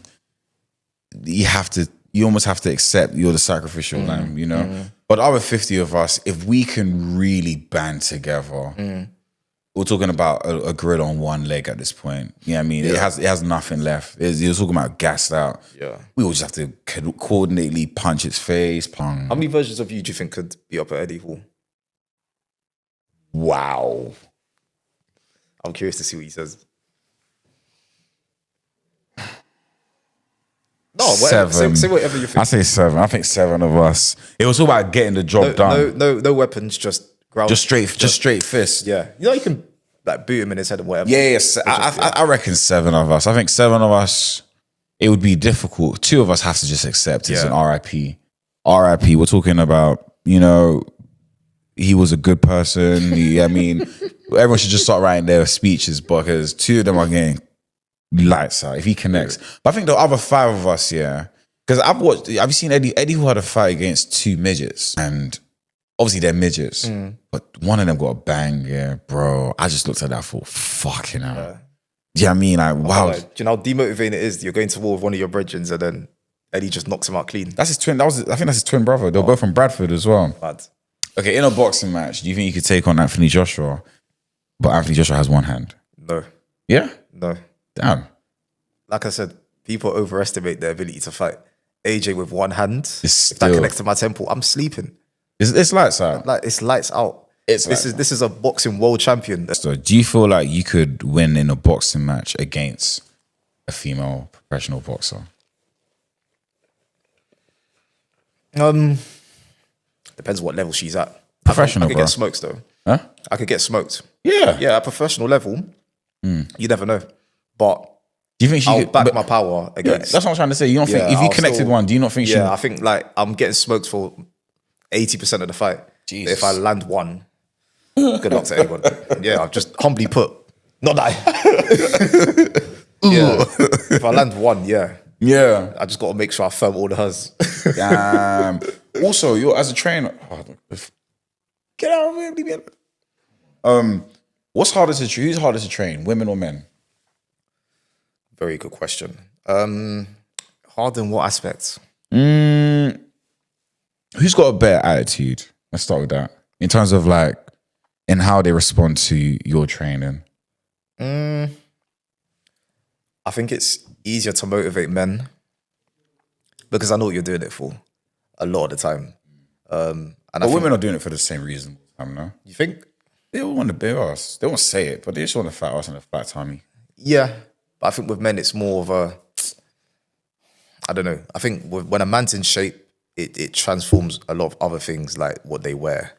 you almost have to accept you're the sacrificial lamb, you know? But the other 50 of us, if we can really band together, we're talking about a gorilla on one leg at this point. You know what I mean? It has nothing left. You're talking about gassed out. Yeah. We will just have to coordinately punch its face. How many versions of you do you think could be up at Eddie Hall? Wow. I'm curious to see what he says. No, whatever. Say whatever you think. I say 7. I think 7 of us. It was all about getting the job done. No weapons, just ground. Just straight fist. Yeah. You know, you can like boot him in his head and whatever. Yes. I reckon 7 of us. I think 7 of us, it would be difficult. 2 of us have to just accept it's an RIP. RIP. We're talking about, you know, he was a good person. I mean, everyone should just start writing their speeches because 2 of them are getting lights out if he connects. But I think the other 5 of us, because have you seen Eddie who had a fight against 2 midgets, and obviously they're midgets, but one of them got a bang, bro. I just looked at that for fucking hell. Yeah. Do you know what I mean? Like, wow. Do you know how demotivating it is? You're going to war with one of your brethren and then Eddie just knocks him out clean. That's his twin. I think that's his twin brother. They were both from Bradford as well. Mad. Okay, in a boxing match, do you think you could take on Anthony Joshua? But Anthony Joshua has one hand. No. Yeah? No. Damn. Like I said, people overestimate their ability to fight. AJ with one hand, It's if that still- connects to my temple, I'm sleeping. It's lights out. Like it's lights out. This is a boxing world champion. So do you feel like you could win in a boxing match against a female professional boxer? Depends what level she's at. Professional, I could bro. get smoked though. Huh? I could get smoked. Yeah. Yeah, at professional level, you never know. But Do you think she I'll could back but- my power Yeah, against. that's what I'm trying to say. You don't think if you I'll connected still- one, do you not think she? Yeah, I think like I'm getting smoked for 80% of the fight. Jesus. If I land one, good luck to anyone. Yeah, I've just humbly put, not that. Yeah, if I land one, yeah, Yeah. I just got to make sure I firm all the hers. Also, you're as a trainer. Get out of here, leave me alone. What's harder to who's harder to train, women or men? Very good question. Hard in what aspects? Who's got a better attitude? Let's start with that. In terms of like, in how they respond to your training. I think it's easier to motivate men because I know what you're doing it for a lot of the time. And But women are doing it for the same reason. I don't know. you think? They all want to beat us. They won't say it, but they just want to fight us in a flat tummy. Yeah, but I think with men, it's more of a, I don't know. I think when a man's in shape, it transforms a lot of other things like what they wear,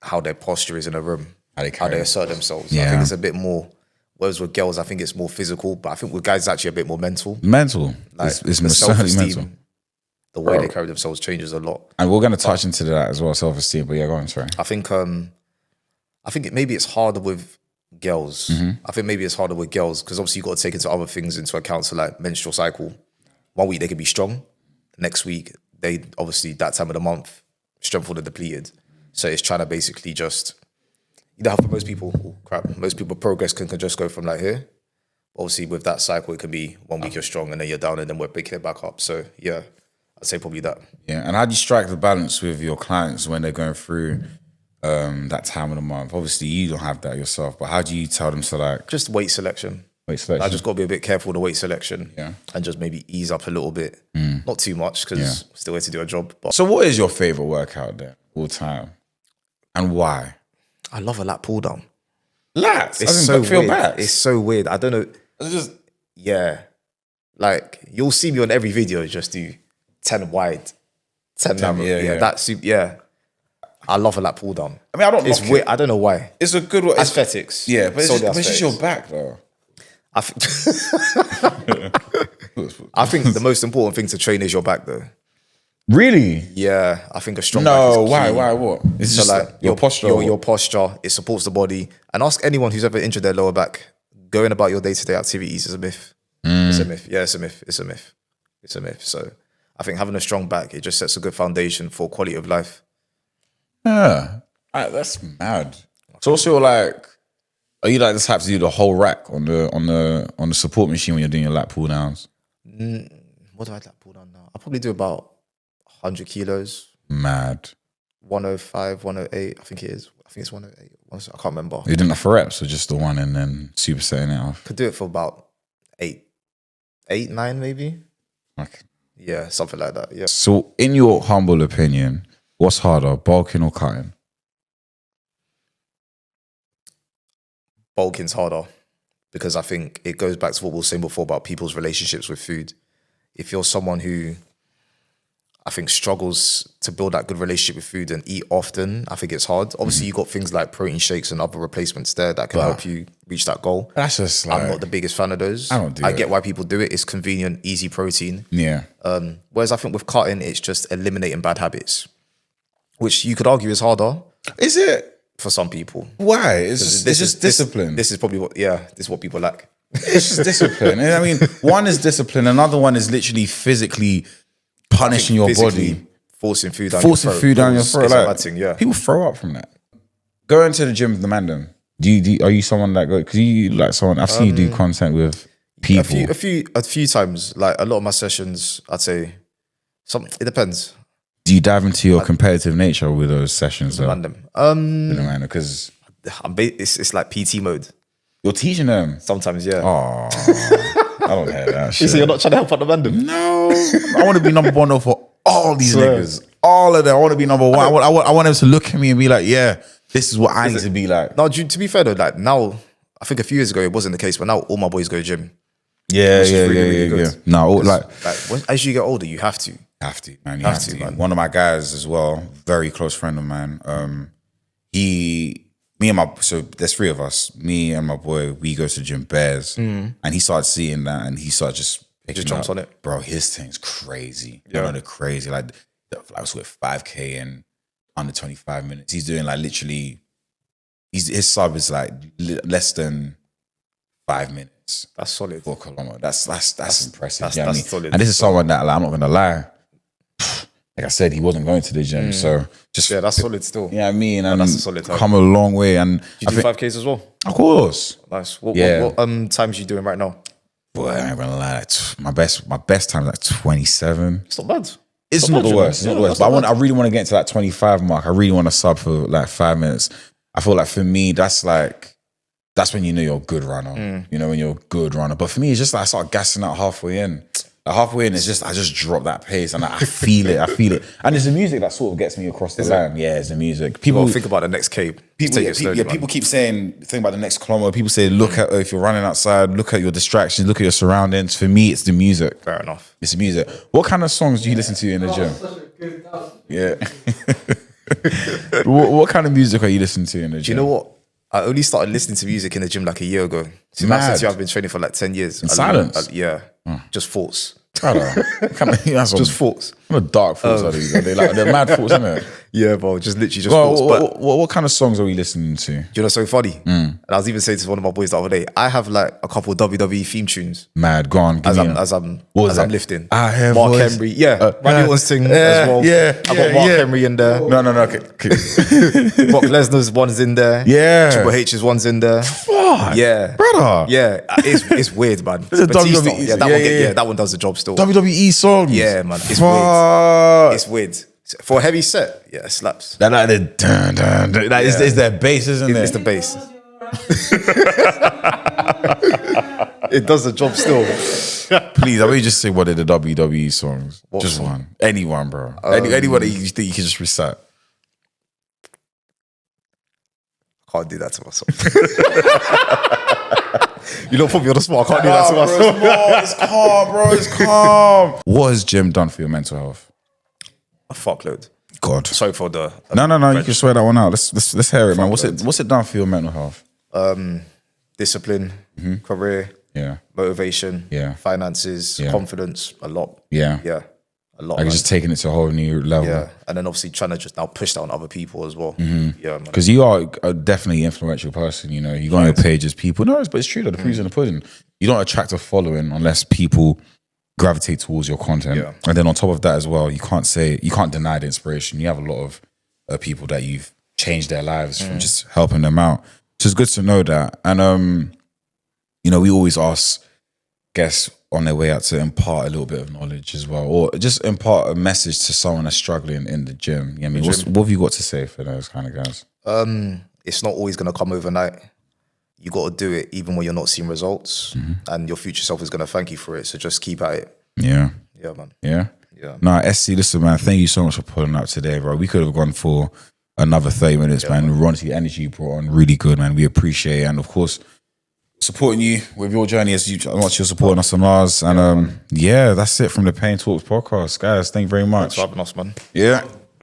how their posture is in a room, How they how carry they it. assert themselves. Yeah. I think it's a bit more, whereas with girls, I think it's more physical, but I think with guys, it's actually a bit more mental. Mental. Like It's the certainly mental. self-esteem, the way they carry themselves changes a lot. And we're going to touch into that as well, self-esteem. But yeah, go on, sorry. I think maybe it's harder with girls. I think maybe it's harder with girls because obviously you got to take into other things into account. So like menstrual cycle, one week they could be strong, next week they obviously that time of the month, strength will have depleted. So it's trying to basically just, you know how for most people, most people progress can just go from like here. Obviously with that cycle, it can be 1 week you're strong and then you're down and then we're picking it back up. So yeah, I'd say probably that. Yeah, and how do you strike the balance with your clients when they're going through that time of the month? Obviously you don't have that yourself, but how do you tell them to like... Just weight selection. Weight selection. I just got to be a bit careful with the weight selection, yeah, and just maybe ease up a little bit, not too much because still here to do a job. But so, what is your favorite workout then all time, and why? I love a lat pull down. Lats, It's so weird. It's so weird. I don't know. It's just like you'll see me on every video just do 10 wide, 10 narrow. Yeah. That's I love a lat pull down. I mean, I don't. It's weird. I don't know why. It's a good one. Aesthetics. Yeah, but Solely it's just your aesthetics. back though. I think the most important thing to train is your back, though. Really? Yeah, I think a strong back No, is why? key. Why? What? It's So just like your posture. your posture, it supports the body. And ask anyone who's ever injured their lower back, going about your day-to-day activities is a myth. It's a myth. Yeah, it's a myth. It's a myth. It's a myth. So I think having a strong back, it just sets a good foundation for quality of life. Yeah, that's mad. So also like, are you like this type to do the whole rack on the support machine when you're doing your lat pull downs? What do I lat pull down now? I probably do about 100 kilos. Mad. 105, 108, I think it is. I think it's 108. I can't remember. You didn't for reps or just the one and then supersetting it off? Could do it for about 8, 9 maybe. Okay. Yeah, something like that. Yeah. So in your humble opinion, what's harder, bulking or cutting? Bulking's harder because I think it goes back to what we were saying before about people's relationships with food. If you're someone who I think struggles to build that good relationship with food and eat often, I think it's hard. Obviously, you got things like protein shakes and other replacements there that can help you reach that goal. That's just like... I'm not the biggest fan of those. I don't do I it. get why people do it. It's convenient, easy protein. Yeah. Whereas I think with cutting, it's just eliminating bad habits, which you could argue is harder Is it? for some people. Why? It's just discipline. This is probably what, this is what people lack. It's just discipline. I mean, one is discipline. Another one is literally physically punishing your Physically body. Forcing food down Forcing your throat. food down your throat. It's a Like, bad thing, yeah. people throw up from that. Going to the gym with the man then. Are you someone that go, because you like someone, I've seen you do content with people. A few times, like a lot of my sessions, I'd say, it depends. Do you dive into your competitive nature with those sessions though? Random. Because It's like PT mode. you're teaching them. Sometimes, yeah. Oh, I don't hear that shit. So you're not trying to help out the random? No, I want to be number one though for all these niggas. All of them. I want to be number one. I want them to look at me and be like, yeah, this is what I need to be like. No, to be fair though, like now, I think a few years ago it wasn't the case, but now all my boys go to gym. Yeah, Which is really good. No, like As you get older, you have to. have to, man. You have to. man. One of my guys as well, very close friend of mine. So there's three of us. Me and my boy, we go to the gym Bears, and he started seeing that, and he started just picking jumps up. on it. Bro, his thing's crazy. Yeah. One of the crazy, like I was with 5K in under 25 minutes. He's doing like literally. His sub is like less than 5 minutes. That's solid. For a kilometer. That's impressive. That's You know what I mean? solid. And this is someone that, like, I'm not gonna lie. Like I said, he wasn't going to the gym, so just That's solid still. yeah, I mean, and that's a solid time. come a long way. And You do 5Ks as well? of course, Nice. What times are you doing right now? boy, I ain't gonna lie. My best time is like 27. It's not bad. It's not not bad, the you worst. It's know. not the worst. But I really want to get into that 25 mark. I really want to sub for like 5 minutes. I feel like for me, that's when you know you're a good runner. You know, when you're a good runner. But for me, it's just like I start gassing out halfway in. Like halfway in, it's just I just drop that pace and I feel it. I feel it. And it's the music that sort of gets me across the line. Yeah, it's the music. People Think about the next K. people keep saying, think about the next kilometer. People say, look at if you're running outside, look at your distractions, look at your surroundings. For me, it's the music. Fair enough. It's the music. What kind of songs do you listen to in the gym? Such a good dance. Yeah. what kind of music are you listening to in the gym? Do you know what? I only started listening to music in the gym like a year ago. So Mad. since I've been training for like 10 years. Silence? Just thoughts. That's Just thoughts. What kind of dark thoughts are these? They're mad thoughts, isn't it? Yeah, bro, just literally just Well, thoughts. But what kind of songs are we listening to? you know, what's so funny. And I was even saying to one of my boys the other day, I have like a couple of WWE theme tunes Mad, go on. Give as me I'm a- as I'm What was as I'm that? lifting. I have Mark voice. Henry, yeah, Randy Orton's thing as well. Yeah, I got Mark Henry in there. No. Okay. Brock Lesnar's one's in there. Yeah. Triple H's one's in there. Fuck, Yeah, brother. yeah, it's weird, man. It's a Batista, WWE yeah, that one, yeah. that one does the job still. WWE songs. Yeah, man, it's Fuck. weird. It's weird for a heavy set. Yeah, it slaps. That like the dun, dun, dun. That is their bass, isn't it? It's the bass. It does the job still. Please, I will just say one of the WWE songs. What Just song? one. Anyone, bro. Anyone that you think you can just recite. Can't do that to myself. You don't put me on the spot. I can't do that to myself. It's calm, bro. It's calm. What has gym done for your mental health? A fuckload. God. Sorry for the No. You can swear that one out. Let's hear it, man. What's it done for your mental health? discipline, career, Yeah. motivation, Yeah. finances, Yeah. confidence, a lot. Yeah. Yeah, a lot. Like man. just taking it to a whole new level. Yeah, and then obviously trying to just now push that on other people as well. Yeah, man. Because you are a definitely influential person, you know. You go on your pages, people know, but it's true that the proof's in the pudding. You don't attract a following unless people gravitate towards your content. Yeah. And then on top of that as well, you can't deny the inspiration. You have a lot of people that you've changed their lives from just helping them out. So it's good to know that. And you know, we always ask guests on their way out to impart a little bit of knowledge as well, or just impart a message to someone that's struggling in the gym. You know what I mean, what have you got to say for those kind of guys? It's not always going to come overnight. You got to do it even when you're not seeing results, and your future self is going to thank you for it. So just keep at it. Yeah. Yeah, man. Yeah. Yeah. No, SC, listen, man, thank you so much for pulling up today, bro. We could have gone for another 30 minutes, man. Honestly, the energy you brought on, really good, man. We appreciate it. And of course, supporting you with your journey as much you're supporting us on ours. And yeah, that's it from the PainTalks podcast. Guys, thank you very much. Thanks for having us, man. Yeah.